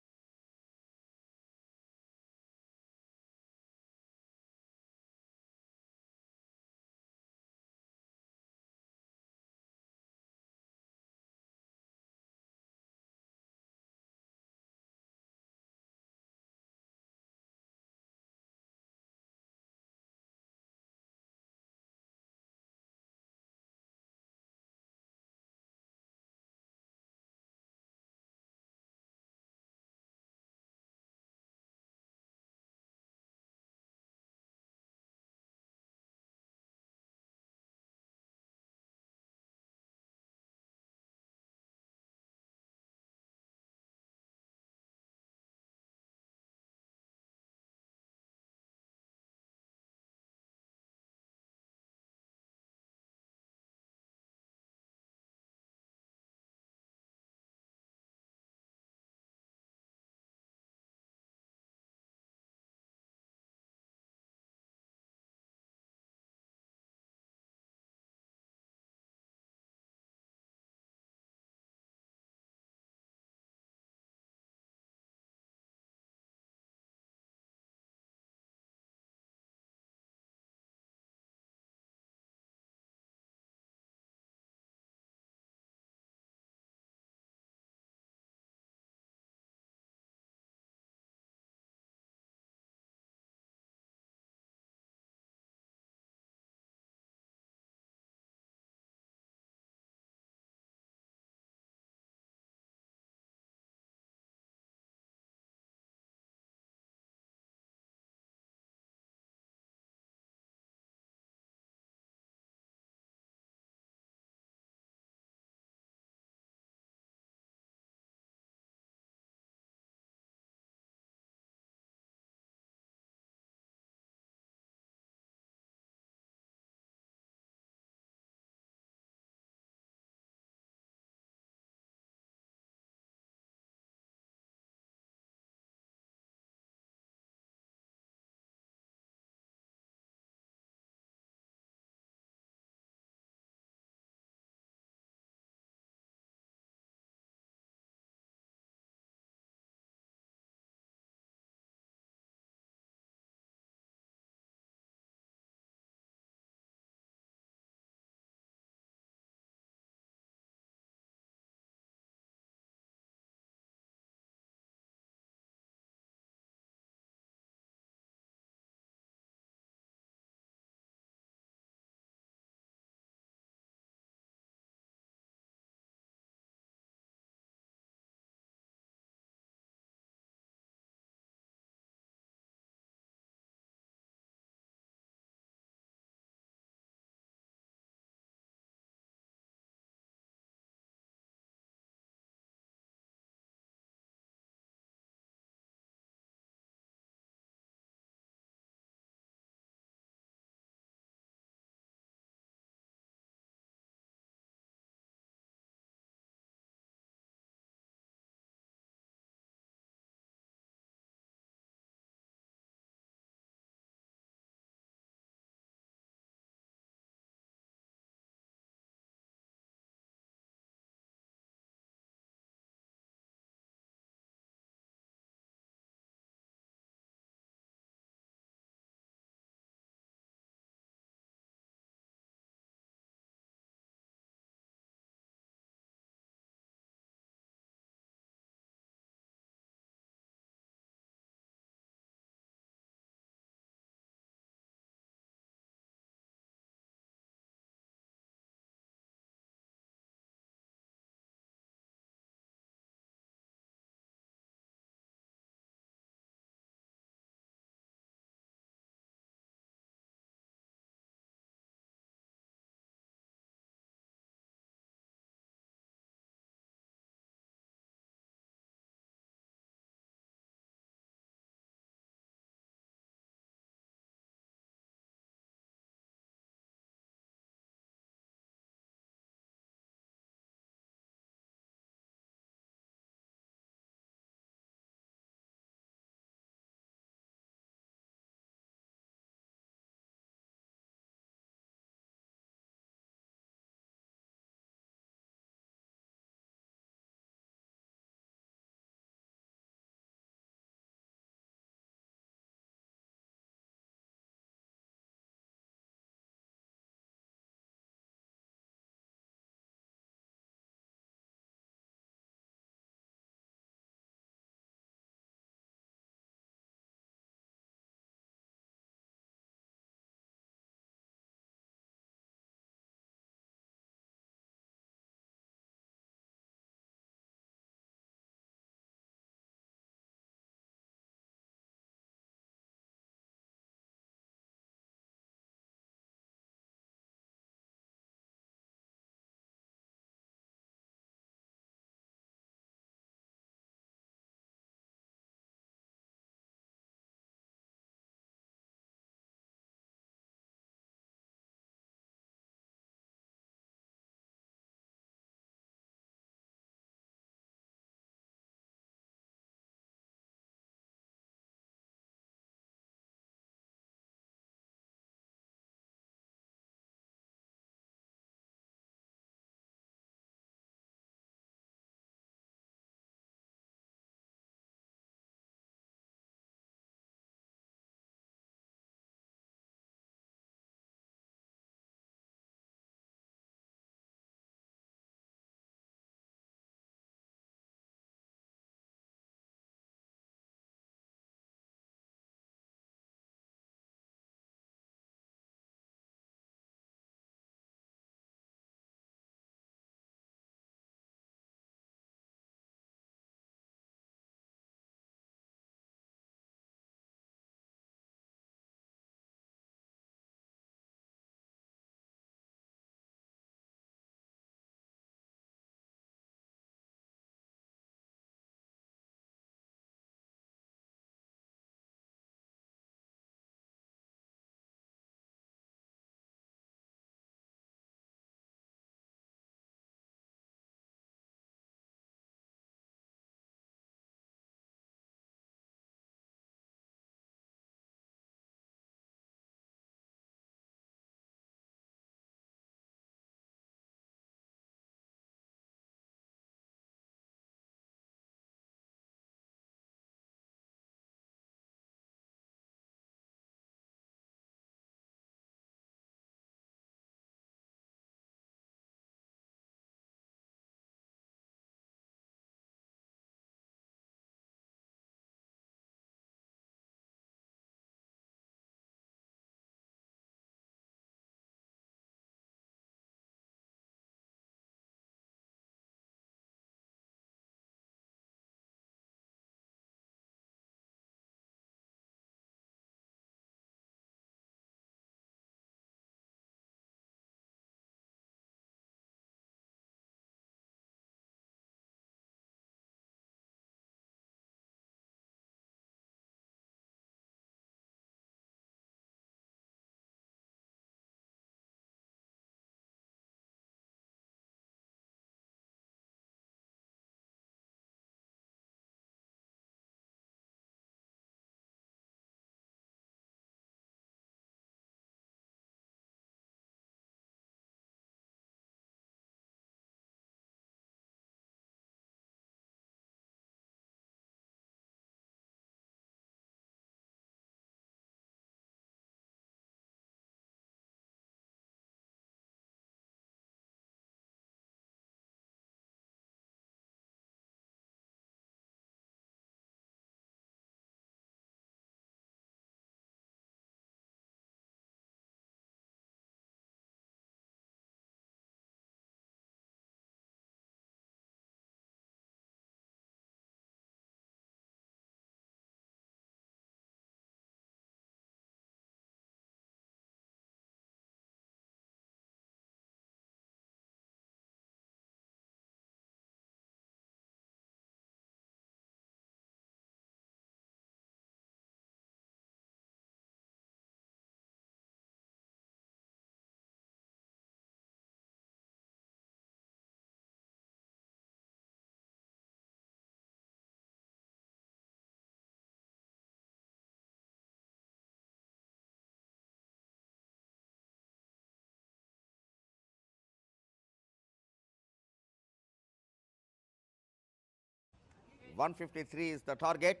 153 is the target.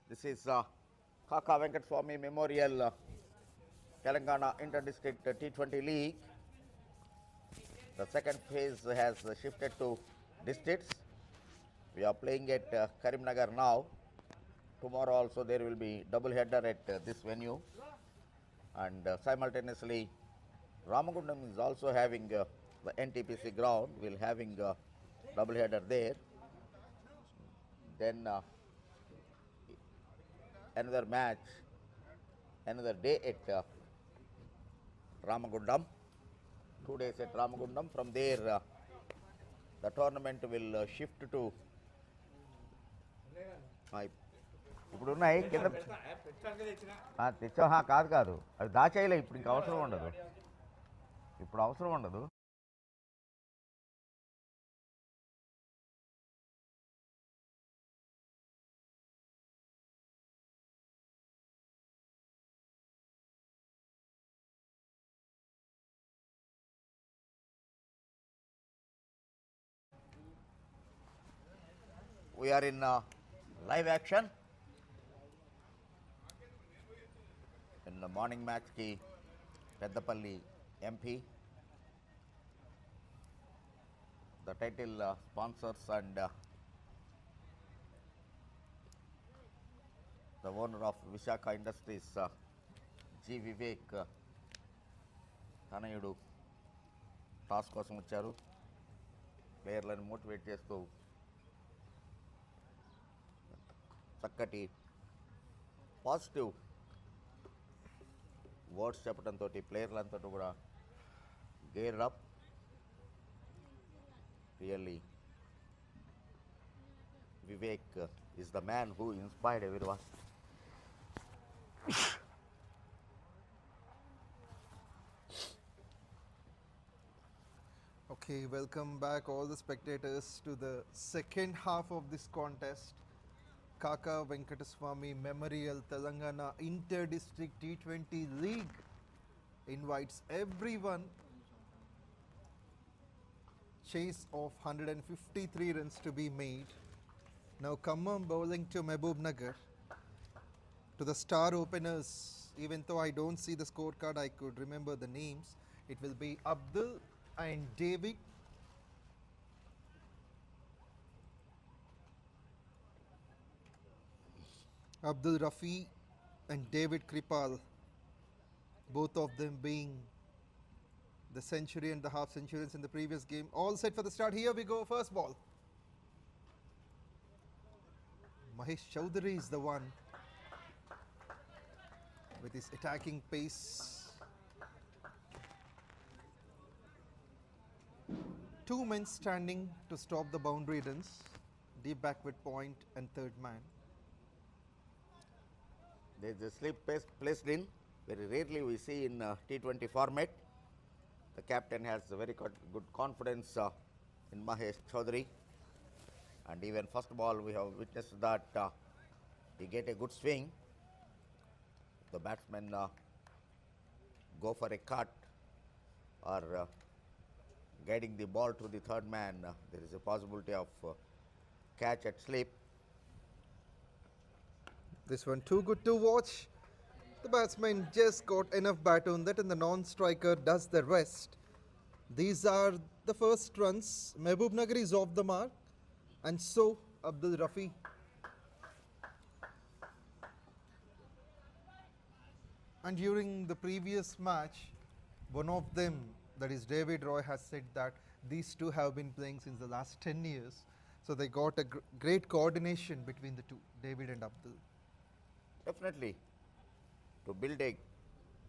This is Kaka Venkataswamy Memorial Telangana Inter-District T20 League. The second phase has shifted to districts. We are playing at Karimnagar now. Tomorrow also there will be double header at this venue, and simultaneously Ramagundam is also having the NTPC ground. We'll having double header there. Then another match, another day at Ramagundam. 2 days at Ramagundam. From there, the tournament will shift to ఇప్పుడు ఉన్నాయి కింద తెచ్చాం కాదు కాదు అది దాచేయలే ఇప్పుడు ఇంక అవసరం ఉండదు ఇప్పుడు అవసరం ఉండదు We are in live action. In the morning match ki Palle MP, the title sponsors and the owner of Vishaka Industries, G. Vivek Tanayudu, toss కోసం వచ్చారు. ప్లేయర్లను మోటివేట్ చేస్తూ చక్కటి పాజిటివ్ వర్డ్స్ చెప్పడంతో ప్లేయర్లంతా కూడా gear up. Really Vivek is the man who inspired everyone. Okay, welcome back all the spectators to the second half of this contest. Kaka Venkataswamy Memorial Telangana Inter-District T20 League invites everyone. Chase of 153 runs to be made. Now Khammam bowling to Mahabubnagar. To the star openers, even though I don't see the scorecard, I could remember the names. It will be Abdul and David. Abdul Rafi and David Kripal, both of them being the century and the half centuries in the previous game. All set for the start. Here we go. First ball. Mahesh Chaudhary is the one with his attacking pace. Two men standing to stop the boundary runs. Deep backward point and third man. There is a slip placed in. Very rarely we see in T20 format. The captain has a very good confidence in Mahesh Chaudhary. And even first ball we have witnessed that he get a good swing. The batsman go for a cut or guiding the ball to the third man. There is a possibility of catch at slip. This one too good to watch. The batsman just got enough bat on that and the non-striker does the rest. These are the first runs. Mahabubnagar is off the mark and so Abdul Rafi. And during the previous match, one of them, that is David Roy, has said that these two have been playing since the last 10 years. So they got a great coordination between the two, David and Abdul. Definitely, to build a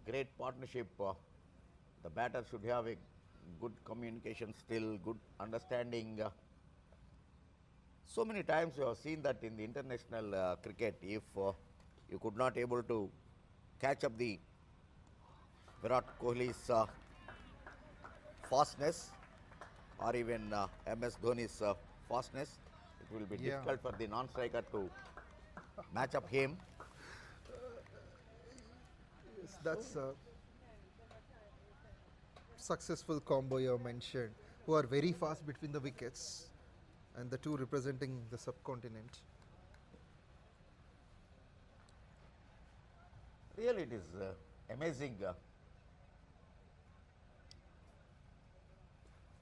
great partnership, the batter should have a good communication skill, good understanding. So many times you have seen that in the international cricket, if you could not able to catch up the Virat Kohli's fastness or even MS Dhoni's fastness, it will be difficult for the non-striker to match up him. Yes, that's a successful combo you have mentioned, who are very fast between the wickets. and the two representing the subcontinent. Really, it is amazing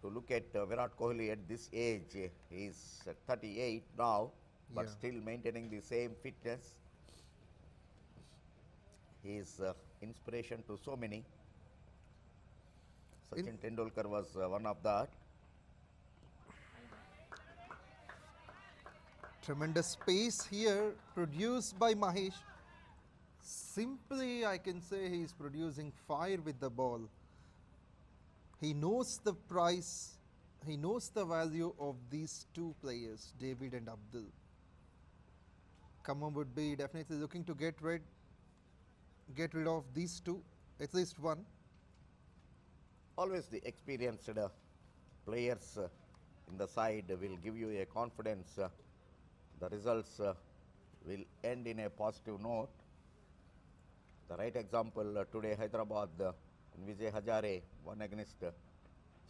to look at Virat Kohli at this age. He is 38 now, but Yeah. still maintaining the same fitness. He is inspiration to so many. Sachin Tendulkar was one of that. Tremendous space here produced by Mahesh. Simply, I can say he is producing fire with the ball. He knows the price, he knows the value of these two players, David and Abdul. Khammam would be definitely looking to get rid of these two, at least one. Always the experienced players in the side will give you a confidence. The results will end in a positive note. The right example today, Hyderabad in Vijay Hazare won against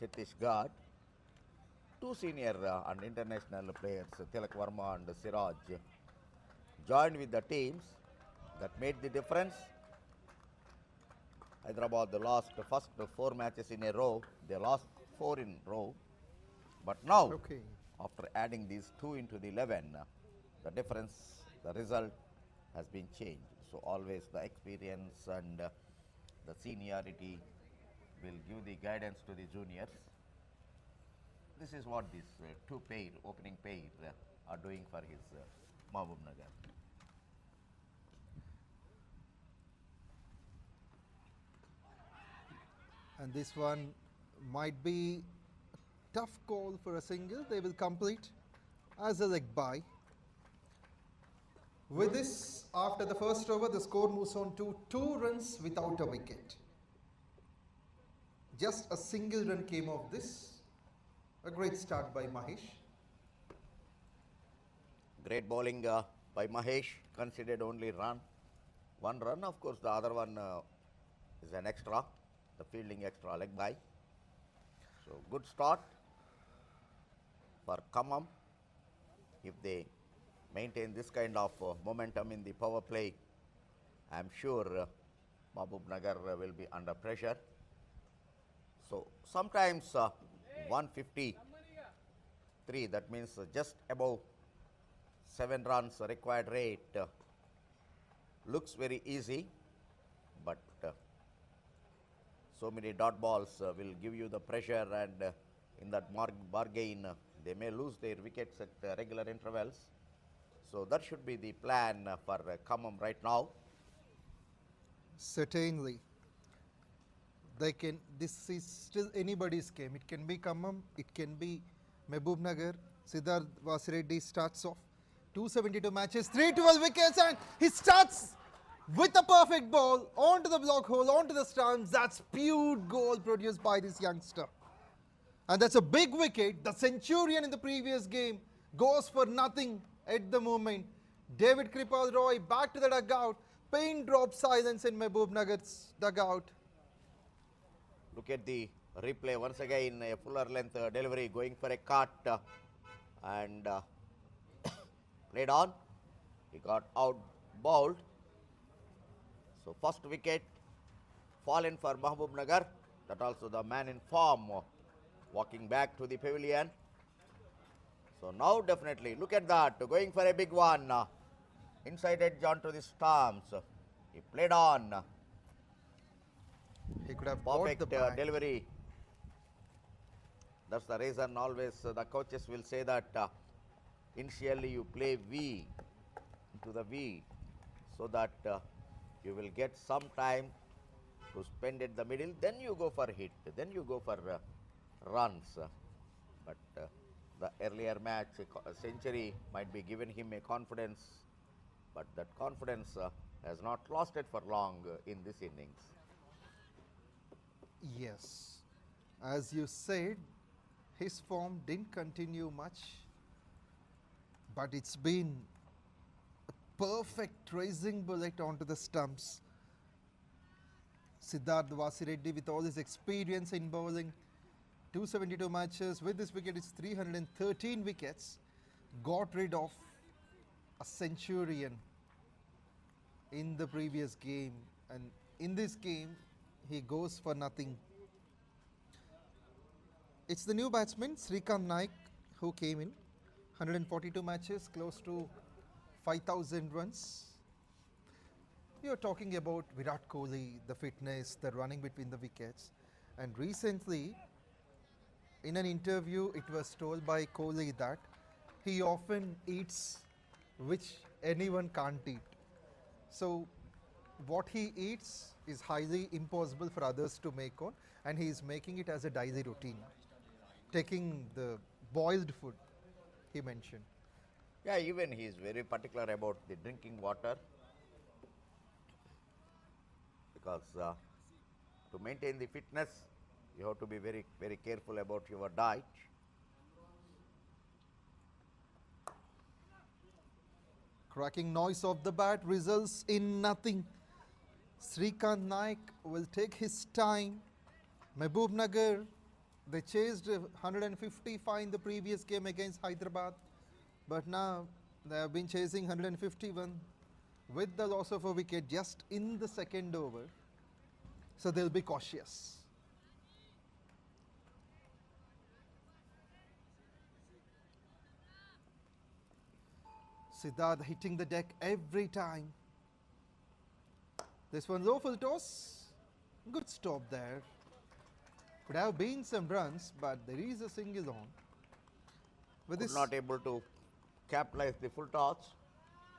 Chhattisgarh. Two senior and international players, Tilak Verma and Siraj, joined with the teams that made the difference. Hyderabad lost the first 4 matches in a row. They lost 4 in a row. But now, Okay. after adding these 2 into the 11, the difference, the result has been changed. So always the experience and the seniority will give the guidance to the juniors. This is what this two pair, opening pair are doing for his Mahabubnagar. And this one might be a tough call for a single. They will complete as a leg bye. With this, after the first over, the score moves on to 2 runs without a wicket. Just a single run came of this. A great start by Mahesh. Great bowling by Mahesh, considered only run. 1 run, of course, the other one is an extra, the fielding extra leg bye. So good start for Khammam. If they maintain this kind of momentum in the power play, I am sure Mahabubnagar will be under pressure. So sometimes 153, that means just above 7 runs required rate looks very easy, but so many dot balls will give you the pressure, and in that bargain they may lose their wickets at regular intervals. So that should be the plan for Khammam right now. Certainly. This is still anybody's game. It can be Khammam, it can be Mahabubnagar. Siddharth Vasireddy starts off 272 matches, 312 wickets, and he starts with a perfect ball onto the block hole, onto the stumps. That's pure goal produced by this youngster. And that's a big wicket. The centurion in the previous game goes for nothing at the moment. David Kripal Roy back to the dugout. Pin drop silence in Mahabubnagar's dugout. Look at the replay once again, a fuller length delivery going for a cut and played on. He got out bowled. So first wicket fallen for Mahabubnagar. That also the man in form walking back to the pavilion. So now definitely look at that, going for a big one. Inside edge onto the stumps. He played on. He could have got Perfect the bag. delivery. That's the reason always the coaches will say that initially you play V into the V so that you will get some time to spend at the middle. Then you go for hit. Then you go for runs. But the earlier match, a century might be given him a confidence. But that confidence has not lasted for long in this innings. Yes. As you said, his form didn't continue much, but it's been a perfect racing bullet onto the stumps. Siddharth Vasireddy, with all his experience in bowling, 272 matches. With this wicket, it's 313 wickets. Got rid of a centurion in the previous game, and in this game, he goes for nothing. It's the new batsman, Srikanth Naik, who came in. 142 matches, close to 5,000 runs. You're talking about Virat Kohli, the fitness, the running between the wickets. And recently, in an interview, it was told by Kohli that he often eats which anyone can't eat. So, what he eats is highly impossible for others to make on, and he is making it as a daily routine. Taking the boiled food, he mentioned. Yeah, even he is very particular about the drinking water, because to maintain the fitness, you have to be very, very careful about your diet. Cracking noise of the bat results in nothing. Srikanth Naik will take his time. Mahabubnagar, they chased 155 in the previous game against Hyderabad, but now they have been chasing 151 with the loss of a wicket just in the second over. So they'll be cautious. Siddharth hitting the deck every time. This one low full toss. Good stop there. Could have been some runs, but there is a single on. With Could this, not able to capitalize the full toss,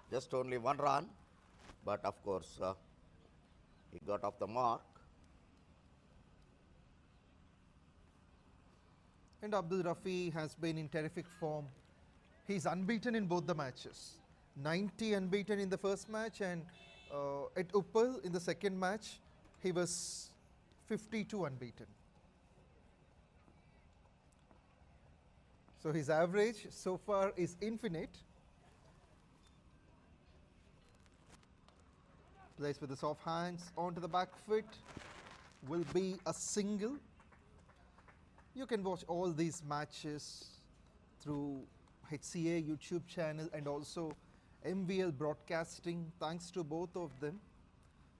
just only one run, but of course he got off the mark. and Abdul Rafi has been in terrific form. He's unbeaten in both the matches. 90 unbeaten in the first match, and at Uppal in the second match, he was 52 unbeaten. So his average so far is infinite. Plays with the soft hands onto the back foot, will be a single. You can watch all these matches through HCA YouTube channel and also MVL broadcasting. Thanks to both of them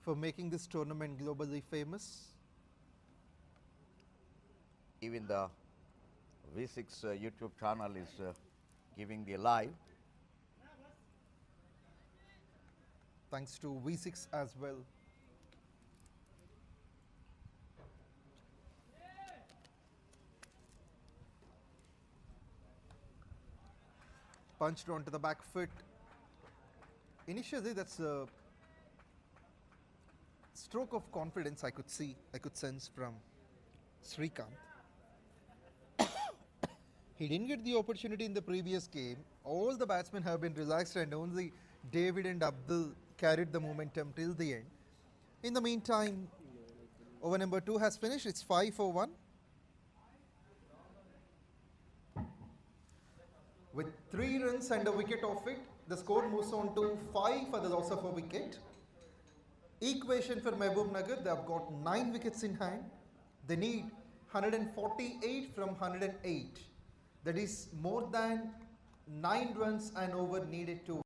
for making this tournament globally famous. Even the V6 YouTube channel is giving the live. Thanks to V6 as well. Punched onto the back foot. Initially, that's a stroke of confidence I could sense from Srikanth. He didn't get the opportunity in the previous game. All the batsmen have been relaxed, and only David and Abdul carried the momentum till the end. In the meantime, over number 2 has finished. It's 5 for 1. With 3 runs and a wicket off it, the score moves on to 5 for the loss of a wicket. Equation for Mahabubnagar, they have got 9 wickets in hand. They need 148 from 108. That is more than 9 runs and over needed to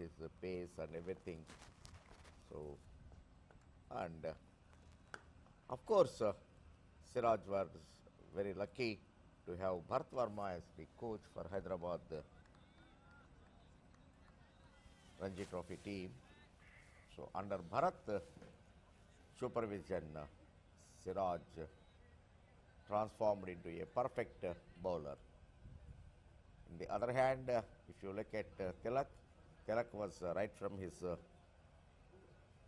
his pace and everything. So, and of course, Siraj was very lucky to have Bharat Verma as the coach for Hyderabad Ranji Trophy team. So, under Bharat supervision, Siraj transformed into a perfect bowler. On the other hand, if you look at Tilak, Tilak was right from his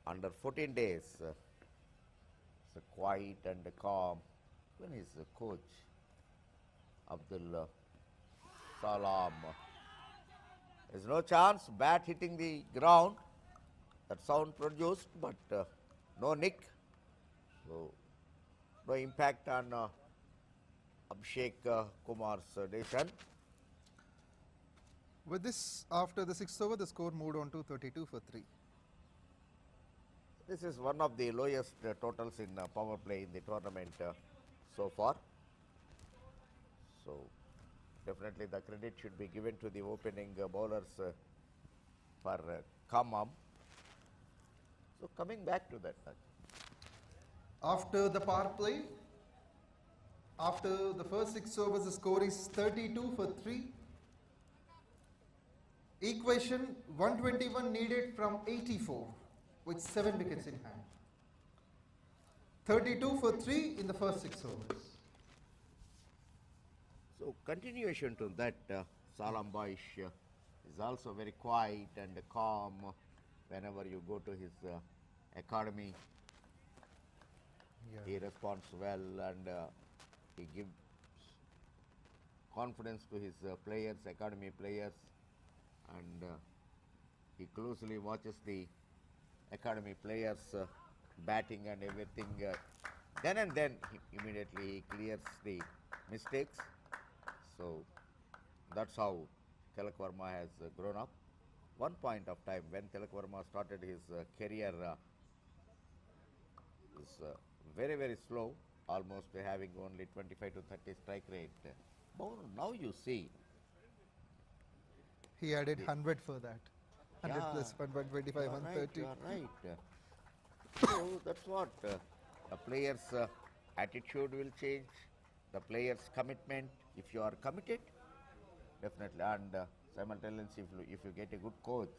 under 14 days, so quiet and calm. When his coach, Abdul Salam, there's no chance, bat hitting the ground, that sound produced, but no nick, so no impact on Abhishek Kumar's decision. With this, after the 6th over, the score moved on to 32 for 3. This is one of the lowest totals in power play in the tournament so far. So, definitely the credit should be given to the opening bowlers for Khammam. So, coming back to that. After the power play, after the first 6 overs, the score is 32 for 3. Equation 121 needed from 84 with 7 wickets in hand. 32 for 3 in the first 6 overs. So, continuation to that, Salam Baish is also very quiet and calm whenever you go to his academy. He responds well and he gives confidence to his players, academy players, and he closely watches the academy players batting and everything. Then and then he immediately clears the mistakes. So that's how Tilak Verma has grown up. One point of time when Tilak Verma started his career is very, very slow, almost having only 25 to 30 strike rate. But now you see. He added 100 for that. 100 plus 125, 130. You are right. So that's what the players' attitude will change, the players' commitment. If you are committed, definitely, and simultaneously, if you get a good coach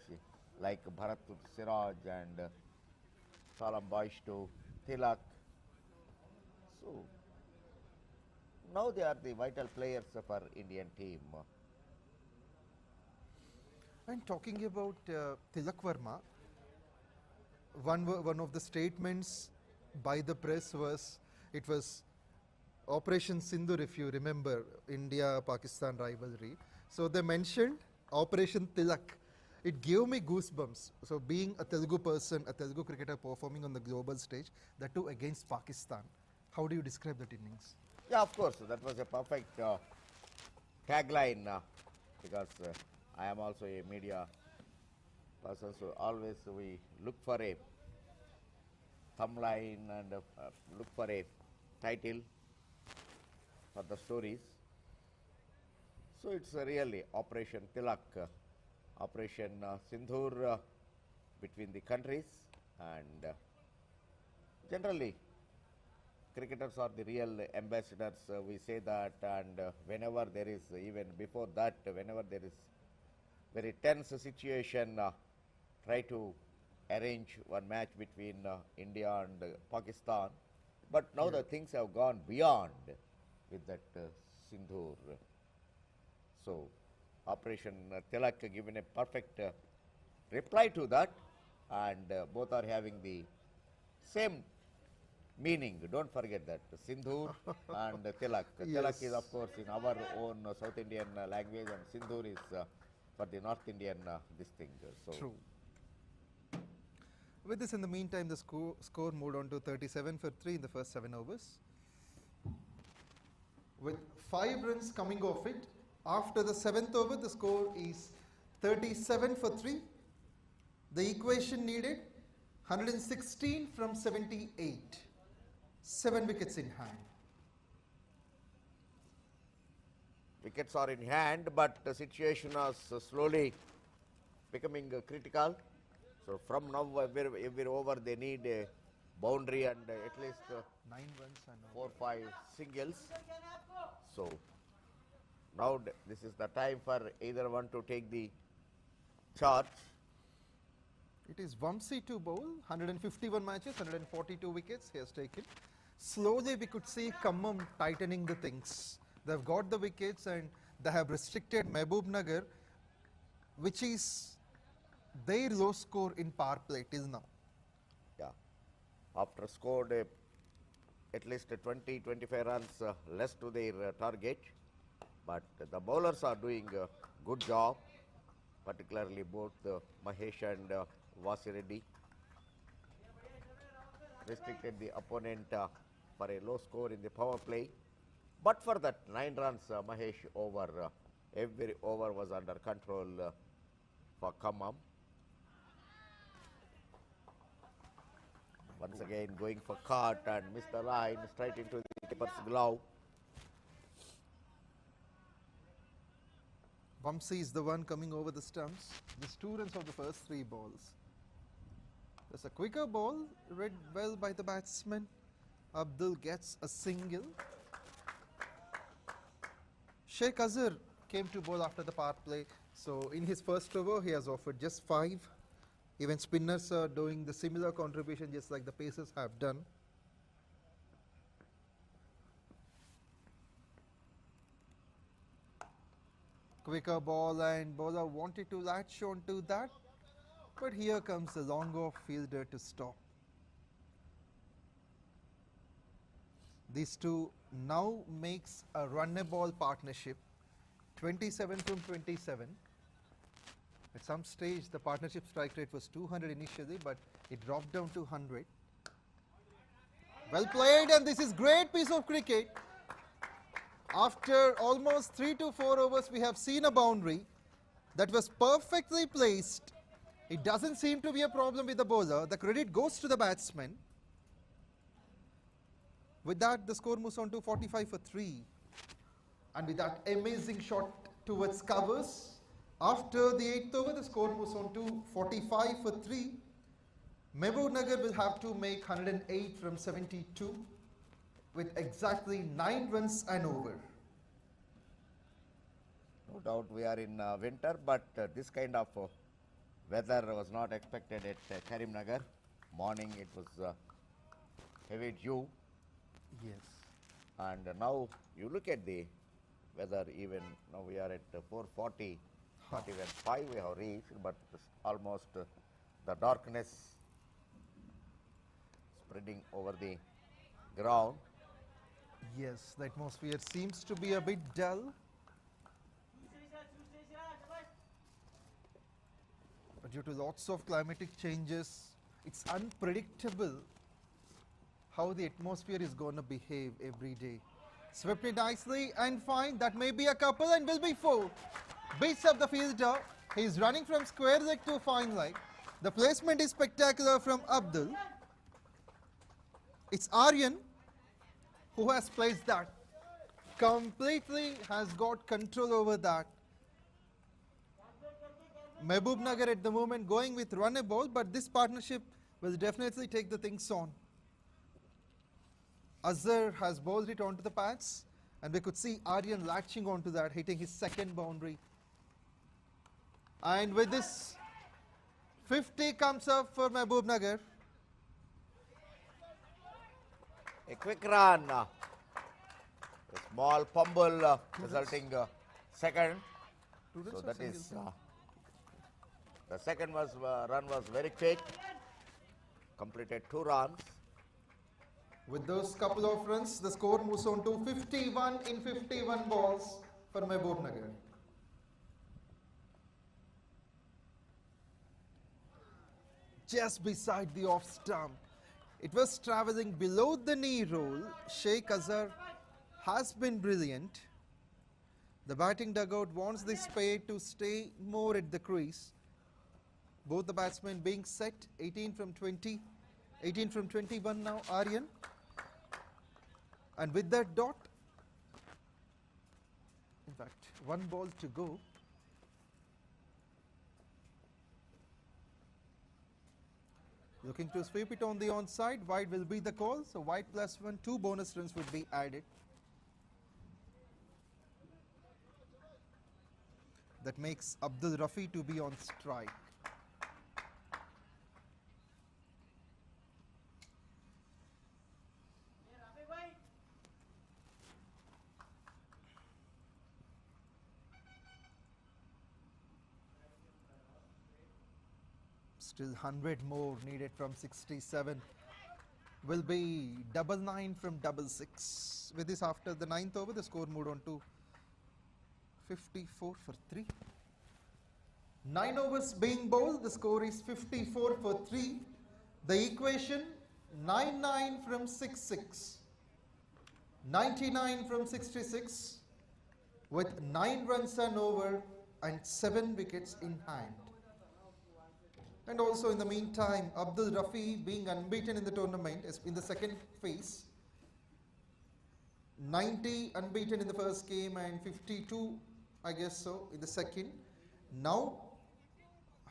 like Bharat to Siraj and Salam Baish to Tilak, so now they are the vital players for Indian team. And talking about Tilak Verma, one of the statements by the press was, it was Operation Sindoor, if you remember, India-Pakistan rivalry. So they mentioned Operation Tilak. It gave me goosebumps. So being a Telugu person, a Telugu cricketer performing on the global stage, that too against Pakistan. How do you describe that innings? Yeah, of course, that was a perfect tagline because I am also a media person, so always we look for a thumbline and look for a title for the stories. So it's really Operation Tilak, Operation Sindoor between the countries, and generally cricketers are the real ambassadors. We say that, and whenever there is, even before that, whenever there is very tense situation, try to arrange one match between India and Pakistan. But now the things have gone beyond with that Sindoor. So Operation Tilak given a perfect reply to that, and both are having the same meaning. Don't forget that Sindoor and Tilak. Tilak is of course in our own South Indian language, and Sindoor is for the North Indian this thing. So True. With this, in the meantime, the score moved on to 37 for 3 in the first 7 overs. With 5 runs coming off it, after the 7th over, the score is 37 for 3. The equation needed 116 from 78. 7 wickets in hand. wickets are in hand, but the situation is slowly becoming critical. So from now, every over they need a boundary and at least 9 runs and 4, 5 singles. So now this is the time for either one to take the charge. It is Vamsi to bowl, 151 matches, 142 wickets he has taken. Slowly we could see Khammam tightening the things. They've got the wickets and they have restricted Mahabubnagar, which is their low score in power play till now. Yeah, after scored at least 20-25 runs less to their target, but the bowlers are doing a good job, particularly both Mahesh and Vasi Reddy. Restricted the opponent for a low score in the power play. But for that 9 runs, Mahesh over, every over was under control for Khammam. Once again going for cut and missed the line straight into the keeper's glove. Vamsi is the one coming over the stumps. There's 2 runs of the first 3 balls. There's a quicker ball, read well by the batsman. Abdul gets a single. Sheikh Azhar came to bowl after the power play. So in his first over, he has offered just 5. Even spinners are doing the similar contribution just like the pacers have done. Quicker ball and bowler wanted to latch on to that. But here comes the long off fielder to stop. These two now makes a run-a-ball partnership, 27 from 27. At some stage, the partnership strike rate was 200 initially, but it dropped down to 100. Well played, and this is great piece of cricket. After almost 3 to 4 overs, we have seen a boundary that was perfectly placed. It doesn't seem to be a problem with the bowler. The credit goes to the batsman. With that, the score moves on to 45 for 3. And with that amazing shot towards covers, after the 8th over, the score moves on to 45 for 3. Mahabubnagar will have to make 108 from 72 with exactly 9 runs and over. No doubt we are in winter, but this kind of weather was not expected at Karimnagar. Morning it was heavy dew. Yes. And now you look at the weather, even now we are at 4:40, not even 5 we have reached, but almost the darkness spreading over the ground. Yes, the atmosphere seems to be a bit dull. But due to lots of climatic changes, it's unpredictable how the atmosphere is going to behave every day. Swept it nicely and fine. That may be a couple and will be 4. Beats up the fielder. He's running from square leg to fine leg. The placement is spectacular from Abdul. It's Aryan who has placed that. Completely has got control over that. Mahabubnagar at the moment going with run-a-ball, but this partnership will definitely take the things on. Azhar has bowled it onto the pads, and we could see Aryan latching onto that, hitting his second boundary. And with this, 50 comes up for Mahabubnagar. A quick run, a small fumble resulting second. So that is the second run was very quick, completed 2 runs. With those couple of runs, the score moves on to 51 in 51 balls for Mahabubnagar. Just beside the off stump, it was travelling below the knee roll. Sheikh Azhar has been brilliant. The batting dugout wants this pair to stay more at the crease. Both the batsmen being set, 18 from 20, 18 from 21 now, Aryan. And with that dot, in fact, 1 ball to go. Looking to sweep it on the onside. Wide will be the call. So wide +1, 2 bonus runs would be added. That makes Abdul Rafi to be on strike. Still 100 more needed from 67. Will be 99 from 66. With this, after the 9th over, the score moved on to 54 for 3. 9 overs being bowled, the score is 54 for 3. The equation 99 from 66. 99 from 66 with 9 runs and over and 7 wickets in hand. And also in the meantime, Abdul Rafi being unbeaten in the tournament is in the second phase. 90 unbeaten in the first game and 52, I guess so, in the second. Now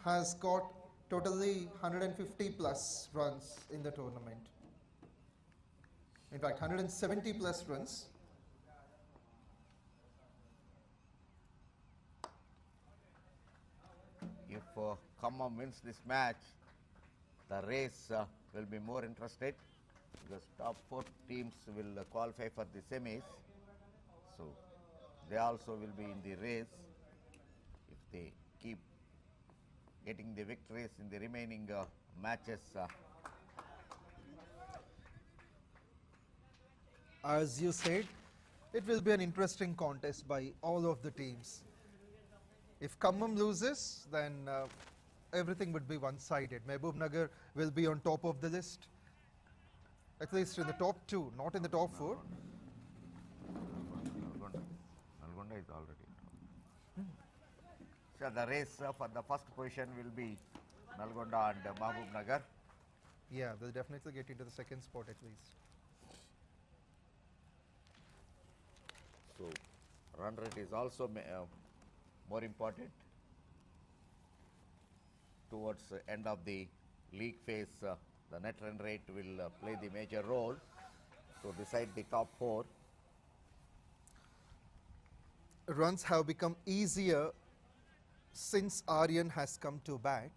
has got totally 150 plus runs in the tournament. In fact, 170 plus runs. If Khammam wins this match, the race will be more interested because top 4 teams will qualify for the semis. So they also will be in the race if they keep getting the victories in the remaining matches. As you said, it will be an interesting contest by all of the teams. If Khammam loses, then everything would be one-sided. Mahabubnagar will be on top of the list, at least in the top 2, not in the top 4. Nalgonda is already. So the race for the first position will be Nalgonda and Mahabubnagar. Yeah, they'll definitely get into the second spot at least. So run rate is also more important towards the end of the league phase. The net run rate will play the major role to decide the top 4. Runs have become easier since Aryan has come to bat.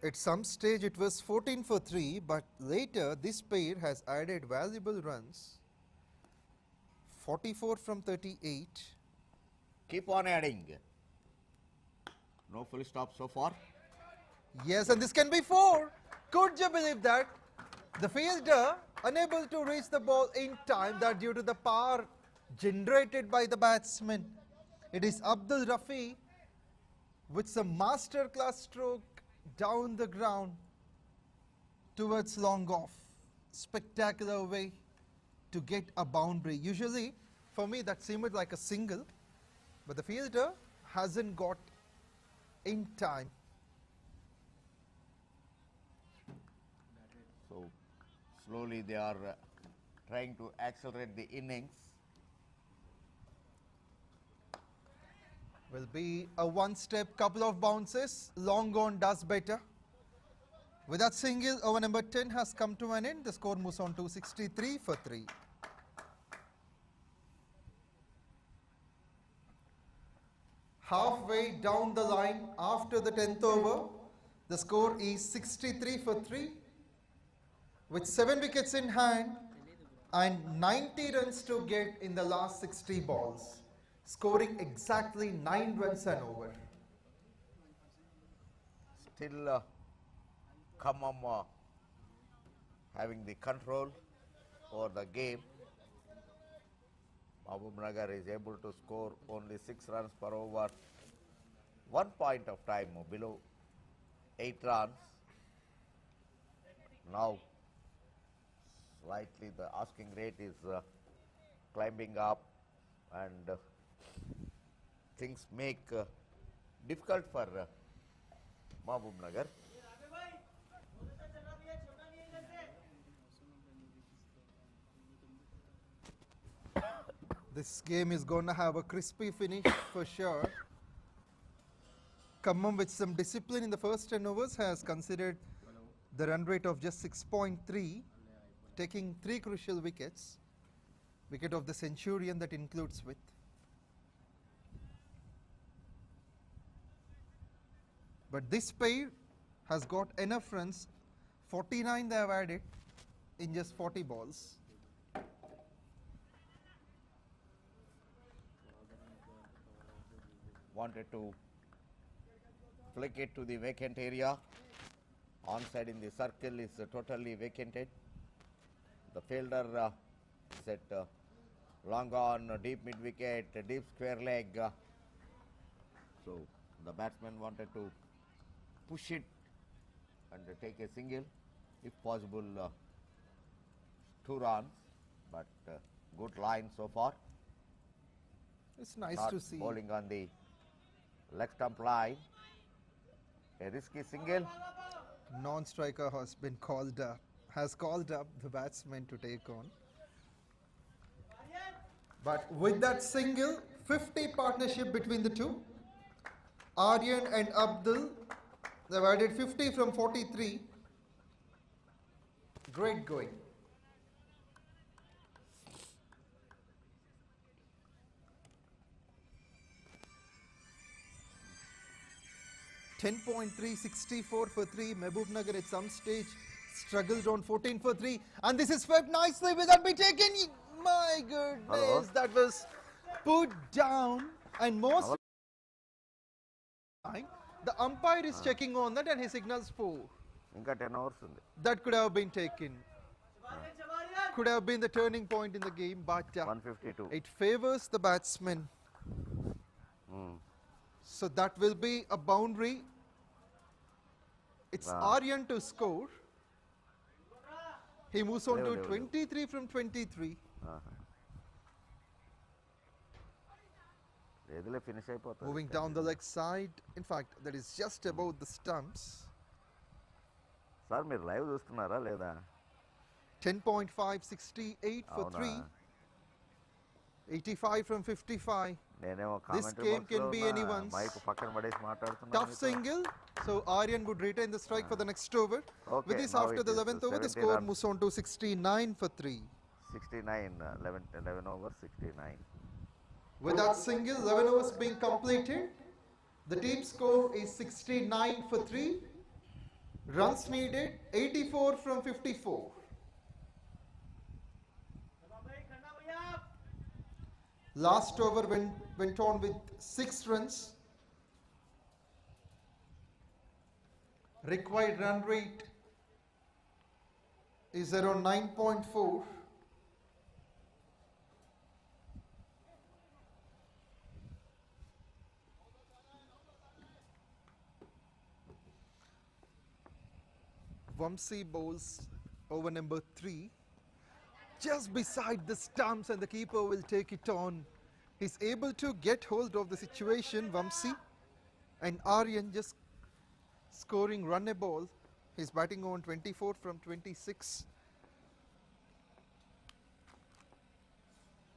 At some stage it was 14 for 3, but later this pair has added valuable runs. 44 from 38. Keep on adding. No full stop so far. Yes, and this can be 4. Could you believe that? The fielder unable to reach the ball in time, that due to the power generated by the batsman. It is Abdul Rafi with some master class stroke down the ground towards long off. Spectacular way to get a boundary. Usually for me that seemed like a single, but the fielder hasn't got in time. So slowly they are trying to accelerate the innings. Will be a one-step, couple of bounces. Long on does better. With that single, over number 10 has come to an end. The score moves on to 63 for 3. Halfway down the line after the 10th over, the score is 63 for 3. With 7 wickets in hand and 90 runs to get in the last 60 balls. Scoring exactly 9 runs and over. Still Khammam having the control over the game. Mahabubnagar is able to score only 6 runs per over. 1 point of time below 8 runs. Now slightly the asking rate is climbing up, and things make difficult for Mahabubnagar. This game is going to have a crispy finish for sure. Khammam, with some discipline in the first 10 overs, has considered the run rate of just 6.3, taking 3 crucial wickets. Wicket of the Centurion that includes with. But this pair has got enough runs. 49 they have added in just 40 balls. Wanted to flick it to the vacant area. Onside in the circle is totally vacated. The fielder set long on, deep mid wicket, deep square leg. So the batsman wanted to push it and take a single, if possible 2 runs, but good line so far. It's nice Not to see. bowling on the leg stump line. A risky single. Non-striker has been called up, the batsman to take on. But with that single, 50 partnership between the two. Aryan and Abdul, they've added 50 from 43. Great going. .364 for 3. Mahabubnagar at some stage struggled on 14 for 3. And this is swept nicely. Will that be taken? My goodness, Hello? that was put down. And most time, the umpire is checking on that and he signals 4. Inka 10 hours undi. That could have been taken. Could have been the turning point in the game, but 152. it favors the batsman. So that will be a boundary. It's Wow. Aryan to score. He moves on to Level. 23 from 23. ఏదిలే finish అయిపోతుంది. Moving down the leg side. In fact, that is just above the stumps. Sir మీరు live చూస్తున్నారా లేదా? 10.568 for అవునా? 3. 85 from 55. నేనేమో This commentary game can be anyone's. Mike పక్కన పడేసి మాట్లాడుతున్నా. Tough single. So Aryan would retain the strike for the next over. Okay, With this, now after it the is 11th over, the 70 score runs. moves on to 69 for 3. 69, 11 over 69. With that single, 11 overs being completed, the team score is 69 for 3. Runs needed, 84 from 54. Last over went on with 6 runs. Required run rate is around 9.4. Vamsi bowls over number 3, just beside the stumps, and the keeper will take it on. He's able to get hold of the situation, Vamsi, and Aryan just scoring run a ball. He's batting on 24 from 26.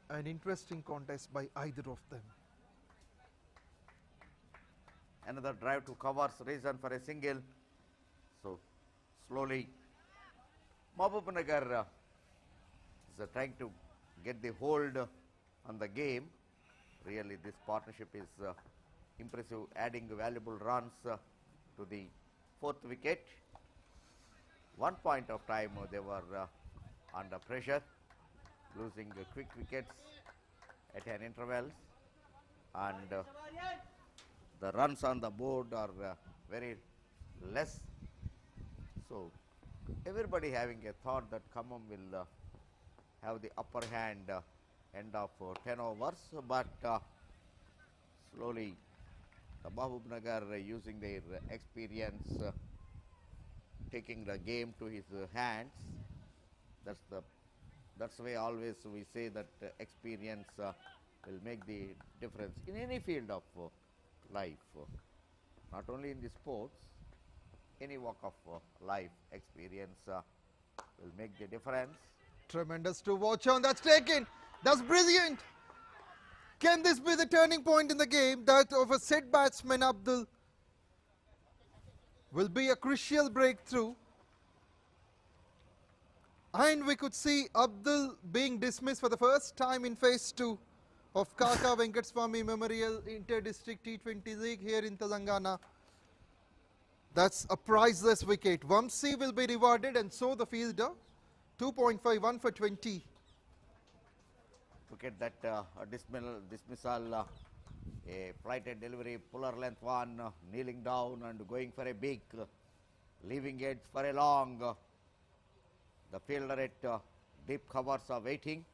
An interesting contest by either of them. Another drive to covers, reason for a single. So slowly Mahabubnagar is trying to get the hold on the game. Really this partnership is impressive, adding valuable runs to the 4th wicket. One point of time they were under pressure, losing quick wickets at an intervals, and the runs on the board are very less. So everybody having a thought that Khammam will have the upper hand end of 10 overs, but slowly the Mahabubnagar using their experience, taking the game to his hands. That's the way always we say that experience will make the difference in any field of life, not only in the sports, any walk of life. Experience will make the difference. Tremendous to watch on. That's taken. That's brilliant. Can this be the turning point in the game? That of a set batsman, Abdul. will be a crucial breakthrough. And we could see Abdul being dismissed for the first time in phase 2 of Kaka Venkataswamy Memorial Inter-District T20 League here in Telangana. That's a priceless wicket. Vamsi will be rewarded and so the fielder. 2.51 for 20. Look at that dismissal, a flighted delivery, puller length one, kneeling down and going for a big, leaving edge for a long. The fielder at deep covers are waiting,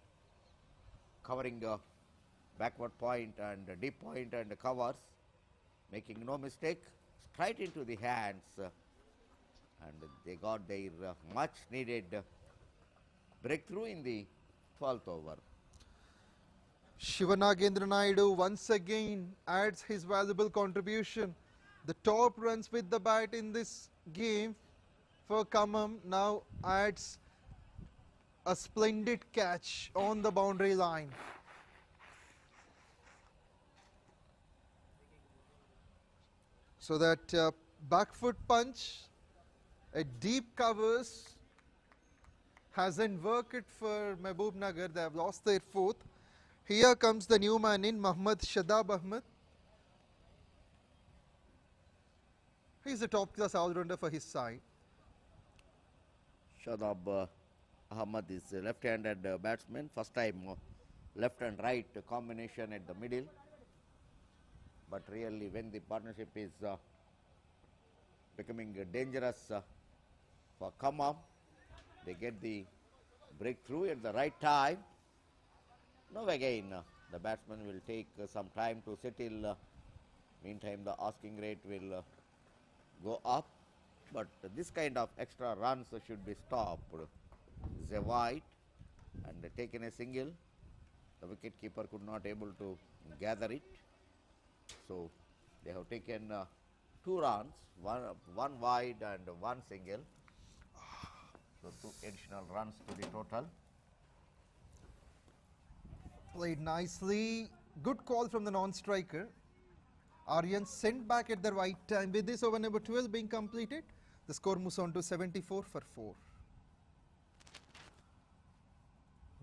covering backward point and deep point and covers, making no mistake, straight into the hands, and they got their much needed breakthrough in the 12th over. Shivanagendra Naidu once again adds his valuable contribution. The top runs with the bat in this game for Khammam now adds a splendid catch on the boundary line. So that back foot punch at deep covers hasn't worked for Mahabubnagar. They have lost their fourth. Here comes the new man in, Muhammad Shadab Ahmed. He's a top class all-rounder for his side. Shadab Ahmed is a left-handed batsman, first time left and right combination at the middle. But really when the partnership is becoming dangerous for Khammam, they get the breakthrough at the right time. Now again the batsman will take some time to settle. Meantime the asking rate will go up, but this kind of extra runs should be stopped. This is a wide and taken a single. The wicket keeper could not able to gather it. So they have taken 2 runs, one wide and one single. So 2 additional runs to the total. Played nicely. Good call from the non-striker. Aryan sent back at the right time. With this over number 12 being completed, the score moves on to 74 for 4.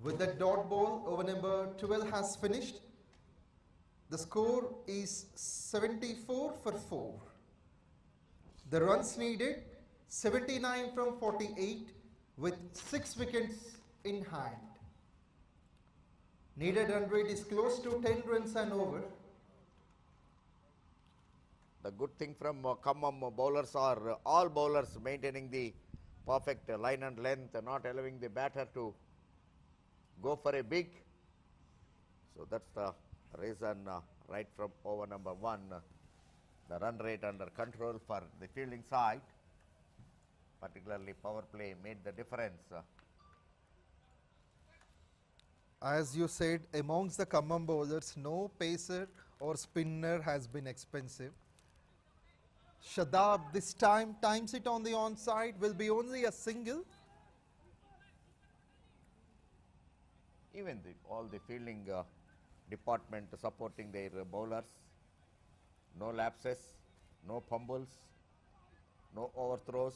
With that dot ball, over number 12 has finished. The score is 74 for 4. The runs needed 79 from 48 with 6 wickets in hand. Needed run rate is close to 10 runs and over. The good thing from Khammam bowlers are all bowlers maintaining the perfect line and length, not allowing the batter to go for a big. So that's the reason right from over number 1, the run rate under control for the fielding side, particularly power play made the difference. As you said, amongst the Khammam bowlers, no pacer or spinner has been expensive. Shadab this time times it on the onside, will be only a single. Even all the fielding department supporting their bowlers, no lapses, no fumbles, no overthrows.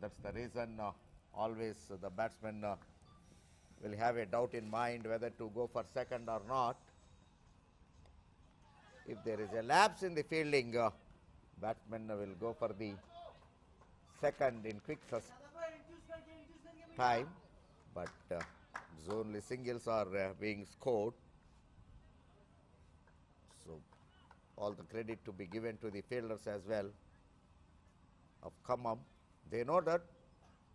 That's the reason always the batsman will have a doubt in mind whether to go for second or not. If there is a lapse in the fielding, batsman will go for the second in quick time, but only singles are being scored. So all the credit to be given to the fielders as well of Khammam. They know that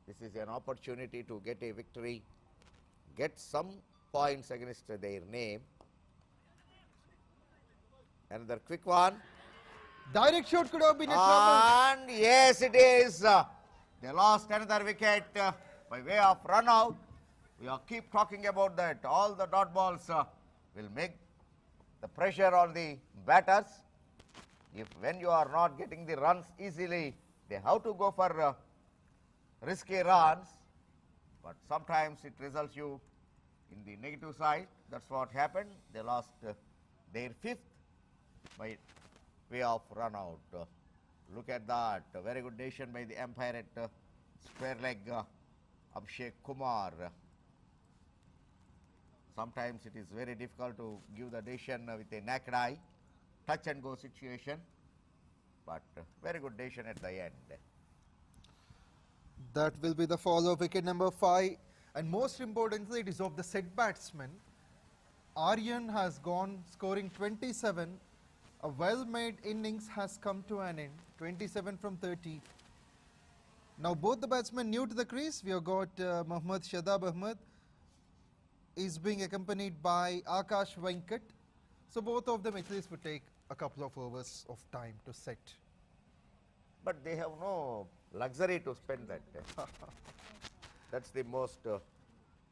this is an opportunity to get a victory, get some points against their name. Another quick one. Direct shot could have been a trouble. And yes, it is. They lost another wicket by way of run out. We are keep talking about that. All the dot balls will make the pressure on the batters. If when you are not getting the runs easily, they have to go for risky runs. But sometimes it results you in the negative side. That's what happened. They lost their 5th by way of run out. Look at that. A very good decision by the umpire at square leg, Abhishek Kumar. Sometimes it is very difficult to give the decision with a naked eye, touch and go situation, but very good decision at the end. That will be the follow wicket number 5. And most importantly, it is of the set batsman. Aryan has gone scoring 27. A well-made innings has come to an end. 27 from 30. Now both the batsmen new to the crease. We have got Mohammad Shadab Ahmed is being accompanied by Akash Venkat. So both of them at least would take a couple of overs of time to set. But they have no luxury to spend that. That's the most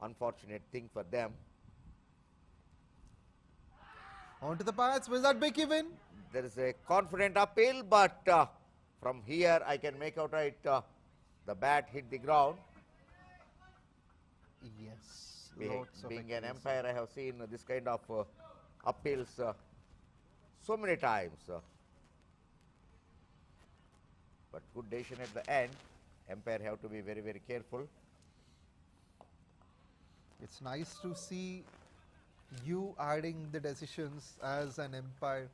unfortunate thing for them. On to the bats. Will that be given? There is a confident appeal, but from here I can make out right the bat hit the ground. Yes. Being an umpire, I have seen this kind of appeals so many times. But good decision at the end. Umpire have to be very, very careful. It's nice to see you adding the decisions as an umpire.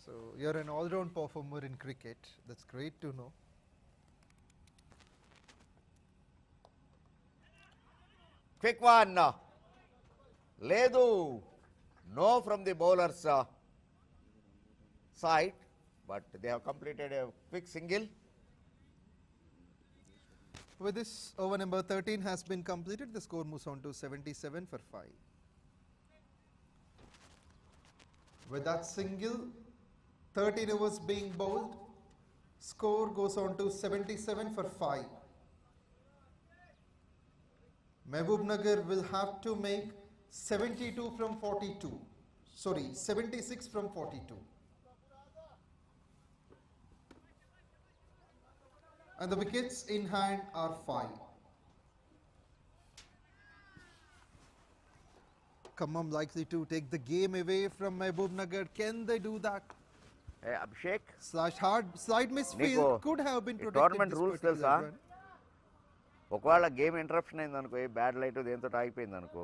So you're an all-round performer in cricket. That's great to know. Quick one. Ledu. No from the bowler's side, but they have completed a quick single. With this, over number 13 has been completed. The score moves on to 77 for 5. With that single, 13 overs being bowled, score goes on to 77 for 5. Mahabubnagar will have to make 72 from 42. Sorry, 76 from 42. And the wickets in hand are 5. Khammam likely to take the game away from Mahabubnagar. Can they do that? Hey, Abhishek, Slight misfield Nico, could have been ఈ protected. tournament This rules particular తెలుసా? run. ఒకవేళ game interruption అయింది అనుకో, bad light దేంతో ఆగిపోయింది అనుకో,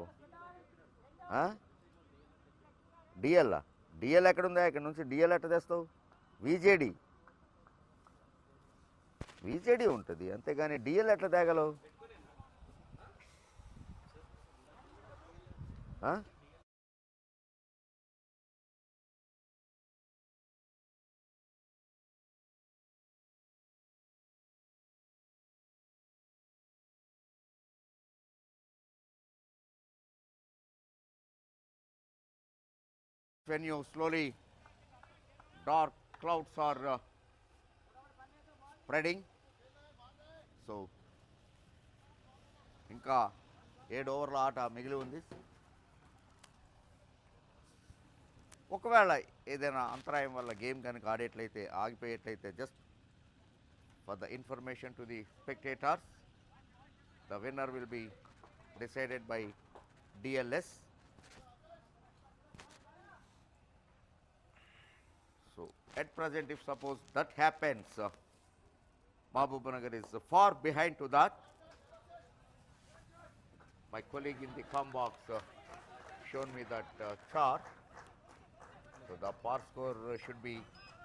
DL DL ఎక్కడుందా? ఇక్కడ నుంచి డిఎల్ ఎట్ట తెస్తావు? విజేడి విజేడి ఉంటుంది, అంతేగాని డిఎల్ ఎట్లా తేగలవు? When you slowly dark clouds are spreading, so ఇంకా 7 ఓవర్ల ఆట మిగిలి ఉంది. ఒకవేళ ఏదైనా అంతరాయం వల్ల గేమ్ కనుక ఆడేట్లయితే ఆగిపోయేట్లయితే, just for the information to the spectators, the winner will be decided by DLS. So at present, if suppose that happens, Mahabubnagar is far behind to that. My colleague in the com box shown me that chart. So the par score should be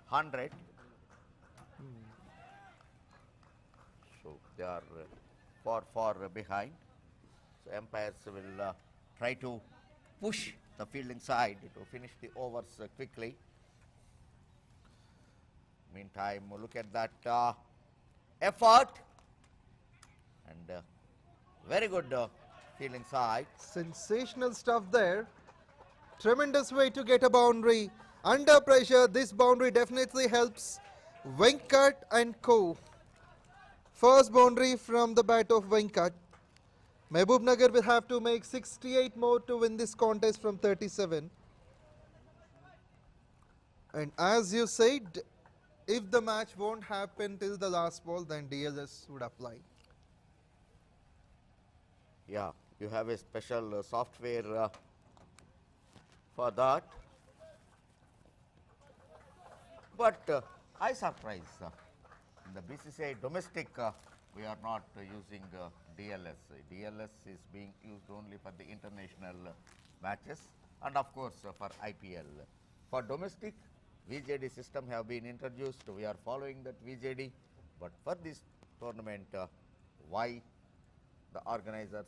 100. So they are far behind. So umpires will try to push the fielding side to finish the overs quickly. Meantime, look at that effort, and very good fielding side. Sensational stuff there. Tremendous way to get a boundary. Under pressure, this boundary definitely helps Venkat and co. First boundary from the bat of Venkat. Mahabubnagar will have to make 68 more to win this contest from 37. And as you said, if the match won't happen till the last ball, then DLS would apply. Yeah, you have a special software for that. But I surprised the BCCI domestic, we are not using DLS. DLS is being used only for the international matches and of course for IPL. For domestic, VJD system have been introduced. We are following that VJD, but for this tournament, why the organizers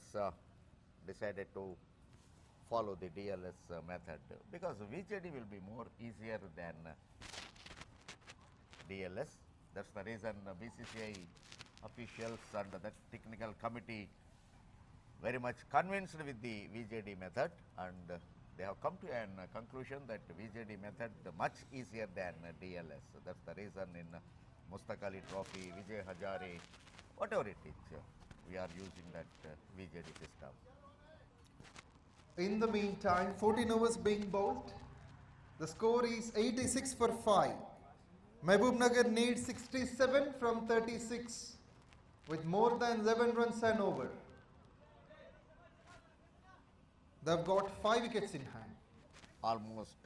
decided to follow the DLS method? Because VJD will be more easier than DLS. That's the reason BCCI officials and the technical committee very much convinced with the VJD method, and they have come to a conclusion that VJD method much easier than DLS. That's the reason in Mustaq Ali Trophy, Vijay Hazare, whatever it is, we are using that VJD system. In the meantime, 14 overs being bowled. The score is 86 for 5. Mahabubnagar needs 67 from 36 with more than 11 runs and over. They've got 5 wickets in hand. Almost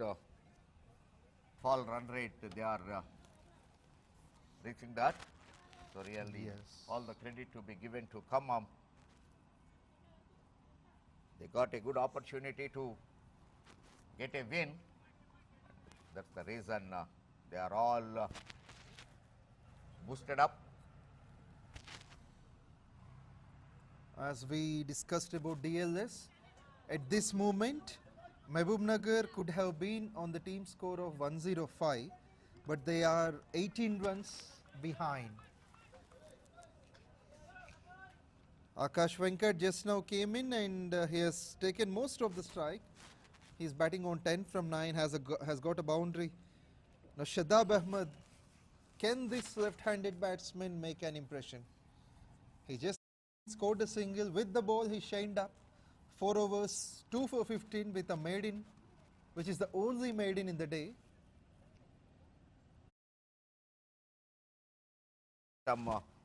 fall run rate, they are reaching that. So really, Yes. all the credit to be given to Khammam. They got a good opportunity to get a win. That's the reason they are all boosted up. As we discussed about DLS, at this moment, Mahabubnagar could have been on the team score of 105, but they are 18 runs behind. Akash Venkat just now came in and he has taken most of the strike. He's batting on 10 from 9, has got a boundary. Now Shadab Ahmed, can this left-handed batsman make an impression? He just scored a single with the ball. He shined up. 4 overs, 2 for 15 with a maiden, which is the only maiden in the day.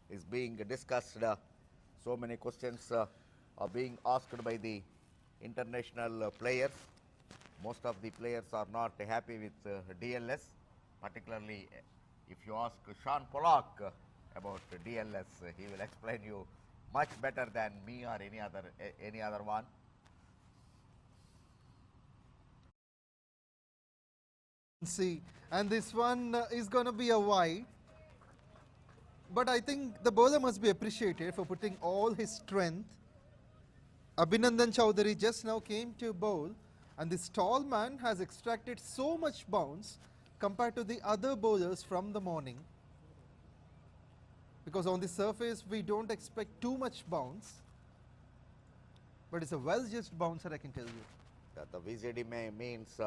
Is being discussed. So many questions are being asked by the international players. Most of the players are not happy with DLS, particularly if you ask Sean Pollock about DLS, he will explain you much better than me or any other one. See, and this one is going to be a wide. But I think the bowler must be appreciated for putting all his strength. Abhinandan Chowdhury just now came to bowl, and this tall man has extracted so much bounce compared to the other bowlers from the morning. Because on the surface, we don't expect too much bounce. But it's a well-judged bouncer, I can tell you. The VJD means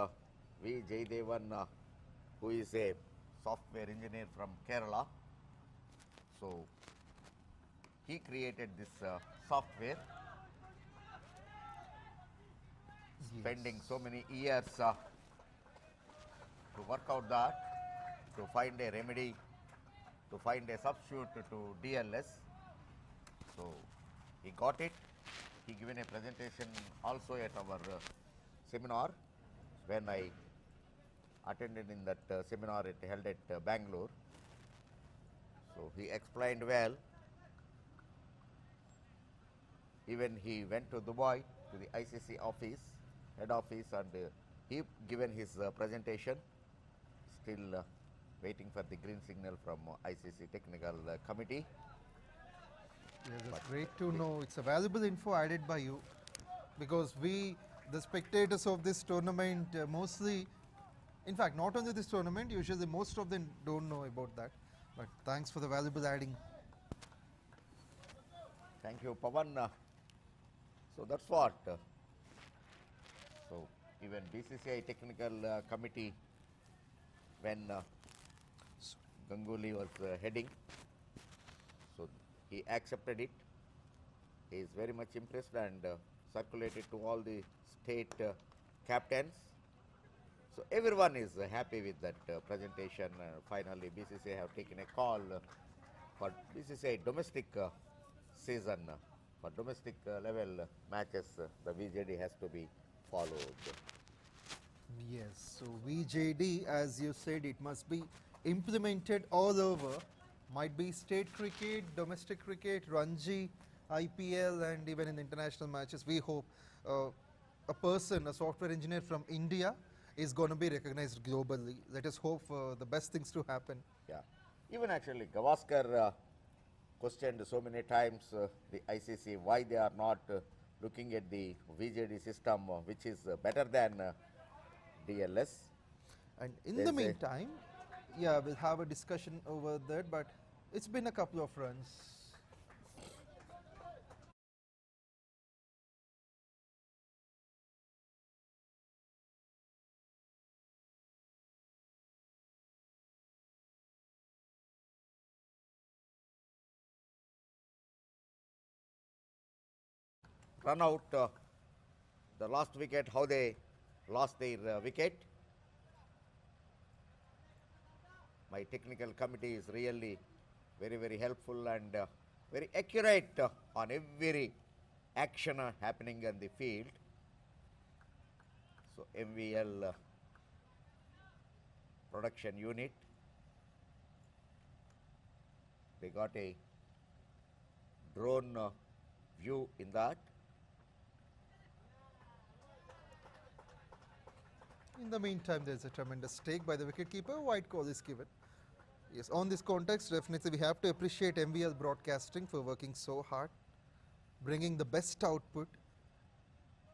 V. Jaydevan, who is a software engineer from Kerala. So, he created this software, spending so many years to work out that, to find a remedy, to find a substitute to DLS. So, he got it. He given a presentation also at our seminar when I attended in that seminar it held at Bangalore. So, he explained well. Even he went to Dubai to the ICC office, head office, and he given his presentation. Still waiting for the green signal from ICC technical committee. Yes, that's great to know. It's a valuable info added by you, because we, the spectators of this tournament, mostly, in fact, not only this tournament, usually most of them don't know about that. But thanks for the valuable adding. Thank you, Pavan. So that's what. So even BCCI technical committee, when Ganguly was heading, so he accepted it. He is very much impressed and circulated to all the state captains. So everyone is happy with that presentation. Finally, BCCI have taken a call for BCCI domestic season. For domestic level matches, the VJD has to be followed. Yes, so VJD, as you said, it must be implemented all over. Might be state cricket, domestic cricket, Ranji, IPL, and even in international matches. We hope a person, a software engineer from India, is going to be recognized globally. Let us hope for the best things to happen. Yeah. Even actually, Gavaskar questioned so many times the ICC why they are not looking at the VJD system, which is better than DLS. And in There's the a- meantime, yeah, we'll have a discussion over that, but it's been a couple of runs. Run out the last wicket, how they lost their wicket. My technical committee is really very, very helpful and very accurate on every action happening on the field. So MVL production unit, they got a drone view in that. In the meantime, there's a tremendous take by the wicketkeeper. White call is given. Yes, on this context, definitely we have to appreciate MVL Broadcasting for working so hard, bringing the best output,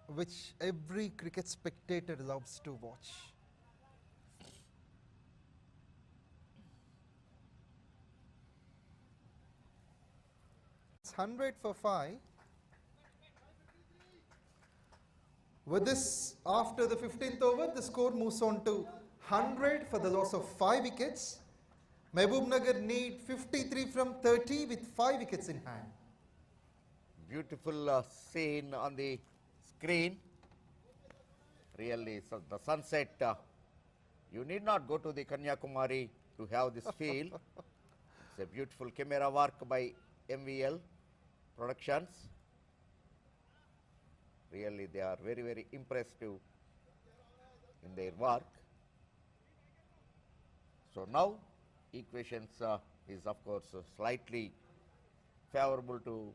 which every cricket spectator loves to watch. It's 100 for 5. With this, after the 15th over, the score moves on to 100 for the loss of 5 wickets. Mahabubnagar need 53 from 30 with 5 wickets in hand. Beautiful scene on the screen. Really, so the sunset. You need not go to the Kanyakumari to have this feel. It's a beautiful camera work by MVL Productions. Really, they are very, very impressive in their work. So now, equations is of course slightly favorable to.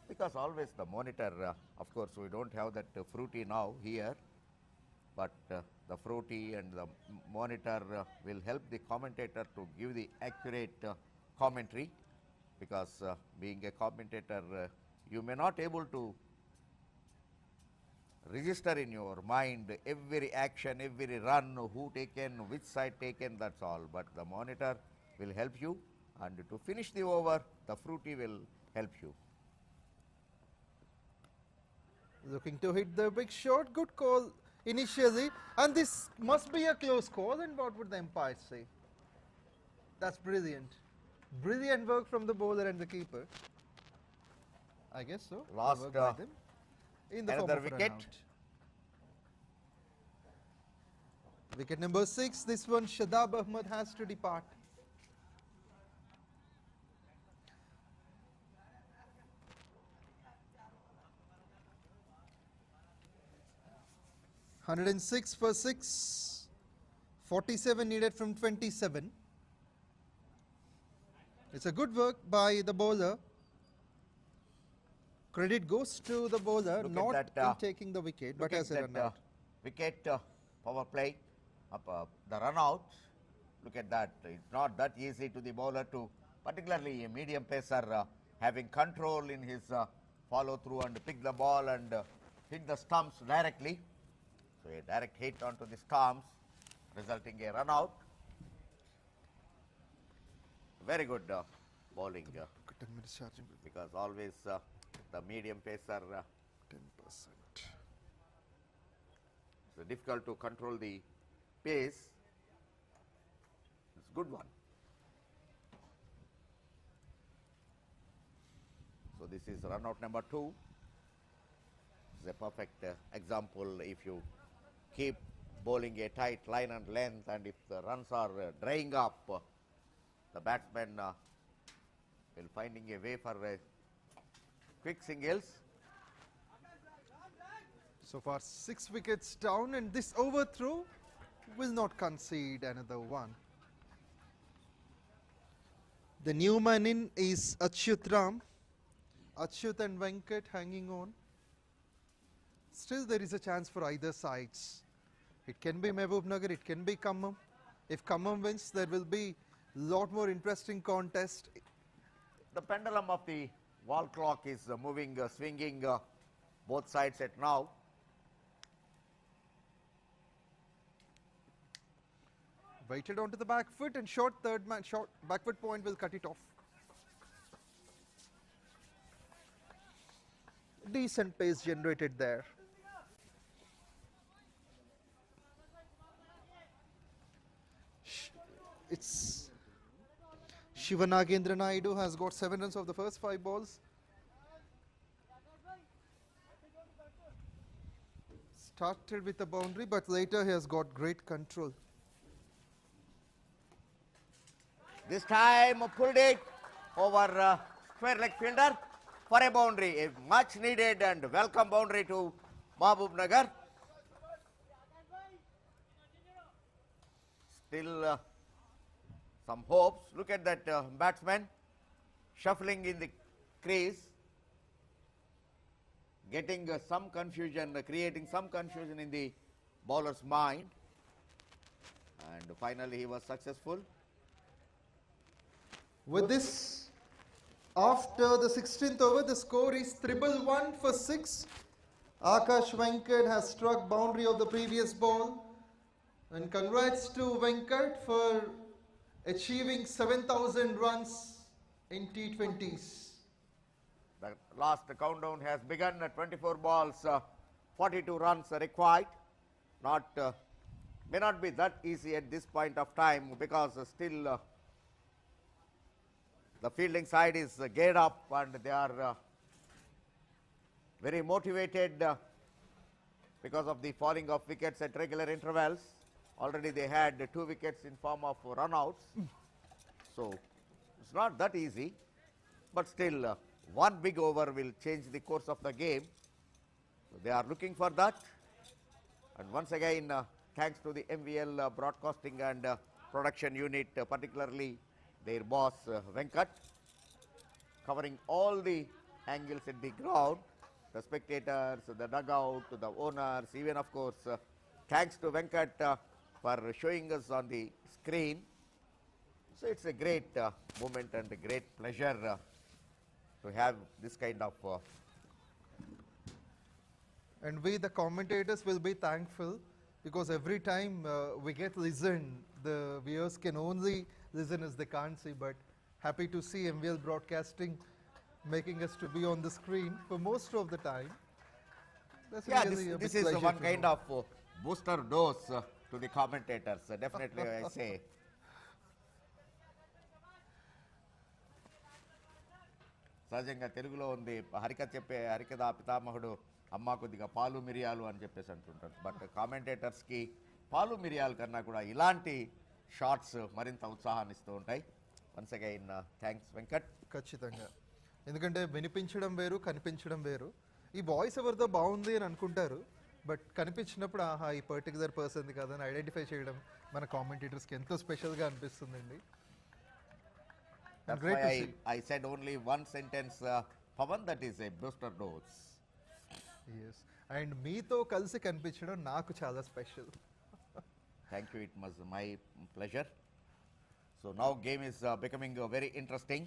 Because always the monitor, of course, we don't have that fruity now here, but the fruity and the monitor will help the commentator to give the accurate commentary, because being a commentator, you may not able to register in your mind every action, every run, who taken, which side taken, that's all. But the monitor will help you, and to finish the over, the fruity will help you. Looking to hit the big shot. Good call initially. And this must be a close call. And what would the umpire say? That's brilliant. Brilliant work from the bowler and the keeper. I guess so. The Last, work by them in the form another of a run wicket. out. Wicket number 6. This one Shadab Ahmed has to depart. (106 for 6). 47 needed from 27. It's a good work by the bowler. Credit goes to the bowler, Look not at that, in taking the wicket, but Look as a at run that out. wicket power play, the run out. Look at that. It's not that easy to the bowler to, particularly a medium pacer, having control in his follow through and pick the ball and hit the stumps directly. So a direct hit onto the stumps, resulting a run out. Very good bowling, 10 minutes charging. because always the medium pacer 10%. it's difficult to control the pace. It's a good one. So this is run out number 2. It's a perfect example. If you keep bowling a tight line and length, and if the runs are drying up, the batsman will finding a way for quick singles. So far 6 wickets down, and this overthrow will not concede another one. The new man in is Achyut Ram. Achyut and Venkat hanging on. Still there is a chance for either sides. It can be Mahabubnagar, it can be Khammam. If Khammam wins, there will be lot more interesting contest. The pendulum of the wall clock is moving, swinging both sides at now. Weighted onto the back foot, and short back foot point will cut it off. Decent pace generated there. It's Shivanagendra Naidu has got 7 runs of the first 5 balls. Started with a boundary, but later he has got great control. This time pulled it over square leg fielder for a boundary, a much needed and welcome boundary to Mahabubnagar. Still some hopes. Look at that batsman shuffling in the crease, getting some confusion, creating some confusion in the bowler's mind, and finally he was successful. With this, after the 16th over, the score is 111 for 6. Akash Venkat has struck boundary of the previous ball. And congrats to Venkat for achieving 7,000 runs in T20s. The last countdown has begun at 24 balls, 42 runs required. May not be that easy at this point of time, because still the fielding side is geared up and they are very motivated because of the falling of wickets at regular intervals. Already they had 2 wickets in form of run-outs. So it's not that easy, but still one big over will change the course of the game. So they are looking for that. And once again, thanks to the MVL broadcasting and production unit, particularly their boss Venkat, covering all the angles at the ground, the spectators, the dugout, the owners, even of course thanks to Venkat for showing us on the screen. So it's a great moment and a great pleasure to have this kind of And we, the commentators, will be thankful because every time we get listen, the viewers can only listen as they can't see. But happy to see MVL Broadcasting making us to be on the screen for most of the time. That's Yeah, really a this big is pleasure one to kind know. of booster dose to the commentators. Definitely, I say. సహజంగా తెలుగులో ఉంది హరికథ పితామహుడు అమ్మ కొద్దిగా పాలు మిరియాలు అని చెప్పేసి అంటుంటారు. బట్ కామెంటేటర్స్కి పాలు మిరియాల కన్నా కూడా ఇలాంటి షార్ట్స్ మరింత ఉత్సాహాన్ని ఇస్తూ ఉంటాయి. Once again thanks Venkat. ఖచ్చితంగా, ఎందుకంటే వినిపించడం వేరు, కనిపించడం వేరు. ఈ వాయిస్ ఎవరితో బాగుంది అని అనుకుంటారు, బట్ కనిపించినప్పుడు ఆహా ఈ పర్టికులర్ పర్సన్ది కదా అని ఐడెంటిఫై చేయడం మన కామెంటేటర్స్కి ఎంతో స్పెషల్గా అనిపిస్తుందండి. That's Great why to see. I said only one sentence, Pavan, that is a booster dose. Yes, and మీతో కలిసి కనిపించడం నాకు చాలా special. Thank you, it was my pleasure. So now game is becoming very interesting.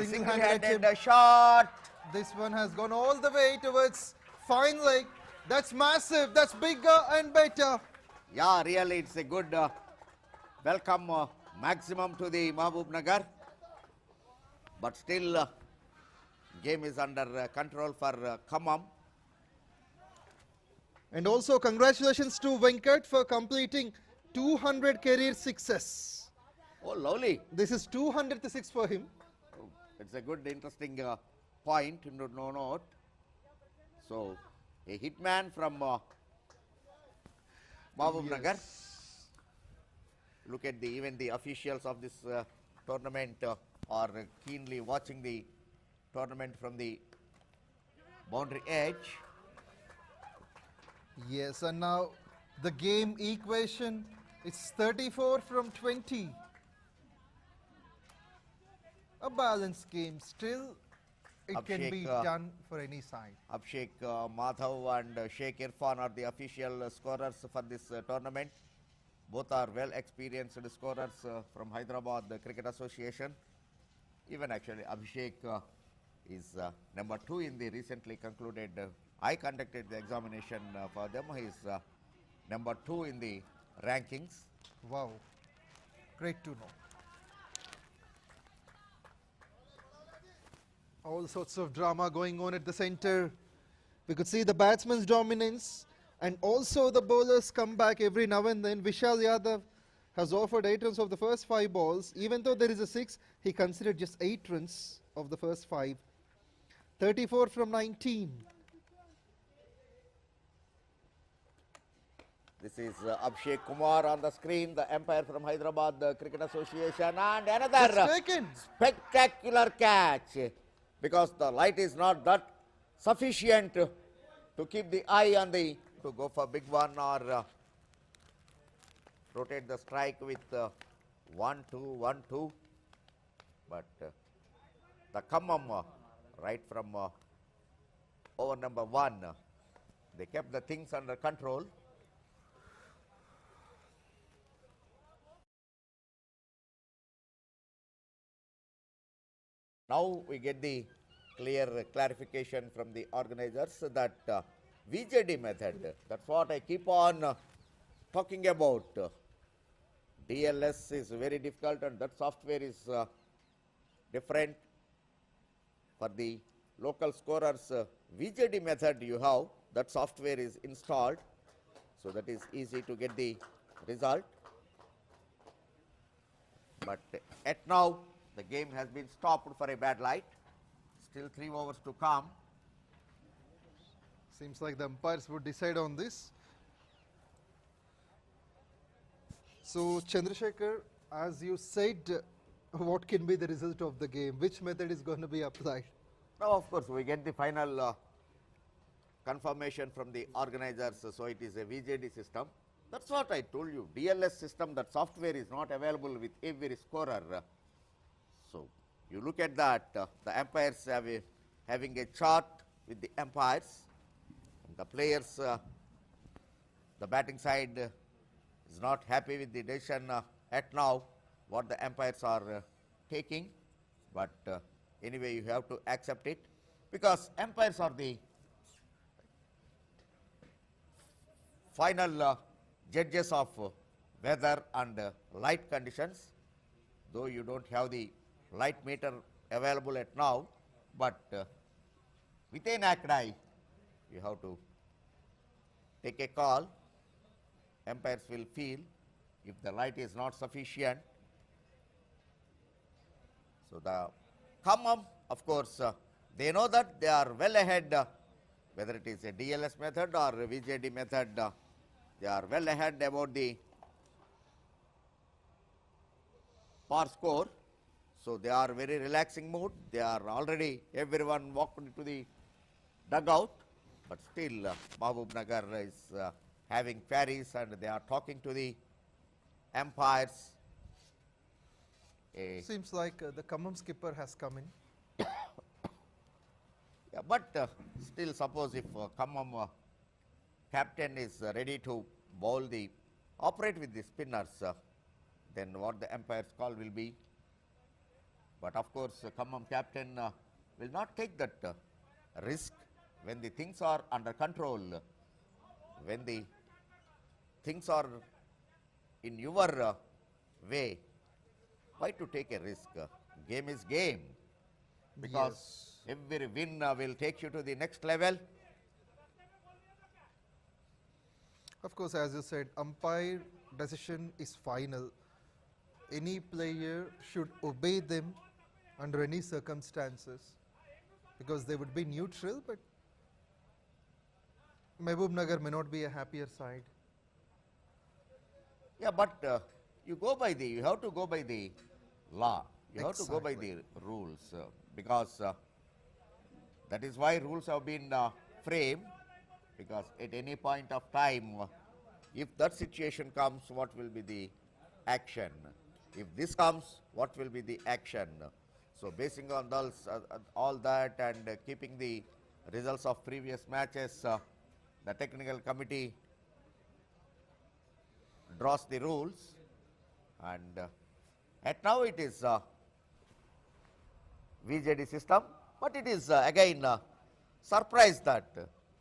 A single-handed shot. This one has gone all the way towards fine leg. That's massive. That's bigger and better. Yeah, really, it's a good welcome maximum to the Mahabubnagar. But still, game is under control for Khammam. And also congratulations to Venkat for completing 200 career sixes. Oh, lovely. This is 200th six for him. Oh, it's a good, interesting point to note. So, a hitman from Mahabubnagar. Yes. Look at even the officials of this tournament are keenly watching the tournament from the boundary edge. Yes, and now the game equation is 34 from 20. A balanced game. Still, it can be Abhishek, done for any side. Abhishek Madhav and Sheikh Irfan are the official scorers for this tournament. Both are well experienced scorers from Hyderabad Cricket Association. Even actually Abhishek is number 2 in the recently concluded. I conducted the examination for them. He is number 2 in the rankings. Wow, great to know. All sorts of drama going on at the center. We could see the batsman's dominance and also the bowlers come back every now and then. Vishal Yadav has offered 8 runs of the first 5 balls. Even though there is a 6, he considered just 8 runs of the first 5. 34 from 19. This is Abhishek Kumar on the screen, the umpire from Hyderabad Cricket Association, and another It's taken. spectacular catch, because the light is not that sufficient to keep the eye on the, to go for big one or rotate the strike with 1-2, 1-2. But the Khammam, right from over number 1, they kept the things under control. Now we get the clear clarification from the organizers that VJD method, that's what I keep on talking about. DLS is very difficult and that software is different. For the local scorers, VJD method you have, that software is installed, so that is easy to get the result. But at now, the game has been stopped for a bad light. Still 3 overs to come. Seems like the umpires would decide on this. So, Chandrasekhar, as you said, what can be the result of the game? Which method is going to be applied? Now, of course, we get the final confirmation from the organizers, so it is a VJD system. That's what I told you. DLS system, that software is not available with every scorer. So, you look at that, the umpires having a chart with the umpires. The players, the batting side is not happy with the decision at now, what the umpires are taking. But anyway, you have to accept it, because umpires are the final judges of weather and light conditions, though you don't have the light meter available at now, but with a naked eye, you have to take a call. Umpires will feel if the light is not sufficient. So the Khammam, of course, they know that they are well ahead, whether it is a DLS method or a VJD method, they are well ahead about the par score. So they are very relaxing mood. They are already, everyone walked into the dugout, but still Mahabubnagar is having queries and they are talking to the umpires. Seems like the Khammam skipper has come in. Yeah, but still suppose if Khammam captain is ready to bowl operate with the spinners, then what the umpire's call will be. But of course, Khammam captain will not take that risk when the things are under control, when the things are in your way. Why to take a risk? Game is game, because every win will take you to the next level. Of course, as you said, umpire decision is final. Any player should obey them under any circumstances, because they would be neutral, but Mahabubnagar may not be a happier side. Yeah, but you have to go by the law. You have to go by the rules, because that is why rules have been framed, because at any point of time, if that situation comes, what will be the action? If this comes, what will be the action? So basing on those, all that and keeping the results of previous matches, the technical committee draws the rules, and at now it is VJD system, but it is again surprised that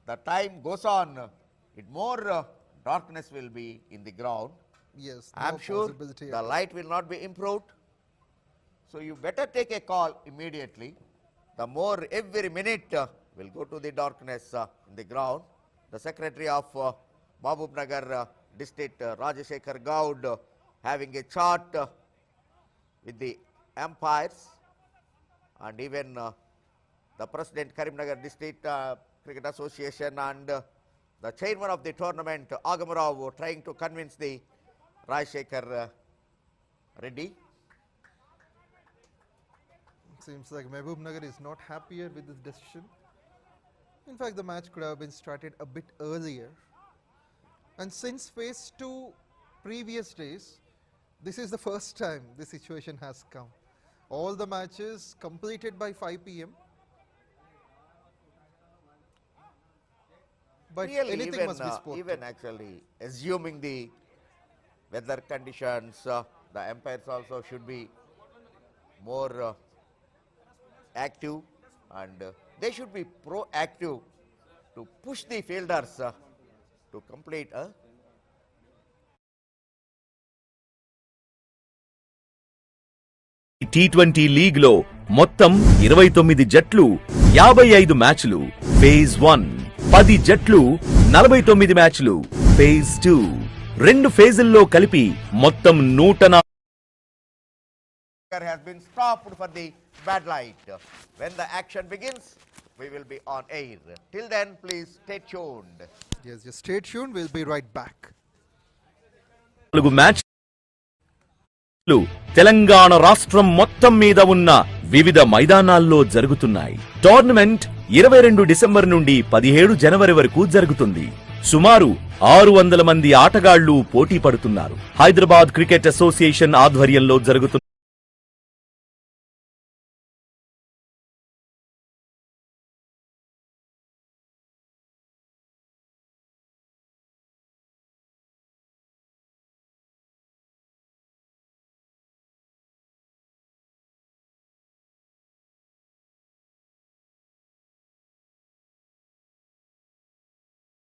the time goes on, more darkness will be in the ground. Yes, I am sure the light will not be improved. So you better take a call immediately. The more every minute will go to the darkness in the ground. The secretary of Mahabubnagar district, Rajashekar Gaud, having a chart with the umpires, and even the president Karimnagar district cricket association and the chairman of the tournament Agamarao trying to convince the Rajashekar Reddy. Seems like Mahabubnagar is not happier with this decision. In fact, the match could have been started a bit earlier. And since phase 2 previous days, this is the first time this situation has come. All the matches completed by 5 p.m. But really, anything must be spoken. even actually assuming the weather conditions, the umpires also should be more active, and they should be proactive to push the fielders to complete T20 league లో మొత్తం 29 జట్లు 55 మ్యాచ్లు phase 1, 10 జట్లు 49 మ్యాచ్లు phase 2, 2 ఫేజుల్లో కలిపి మొత్తం 104 has been stopped for the bad light. When the action begins, we will be on air. Till then, please stay tuned. Yes, just stay tuned. We'll be right back. మ్యాచ్లు తెలంగాణ రాష్ట్రం మొత్తం మీద ఉన్న వివిధ మైదానాల్లో జరుగుతున్నాయి. టోర్నమెంట్ 22 డిసెంబర్ నుండి 17 జనవరి వరకు జరుగుతుంది. సుమారు 600 మంది ఆటగాళ్లు పోటీ పడుతున్నారు. హైదరాబాద్ క్రికెట్ అసోసియేషన్ ఆధ్వర్యంలో జరుగుతున్న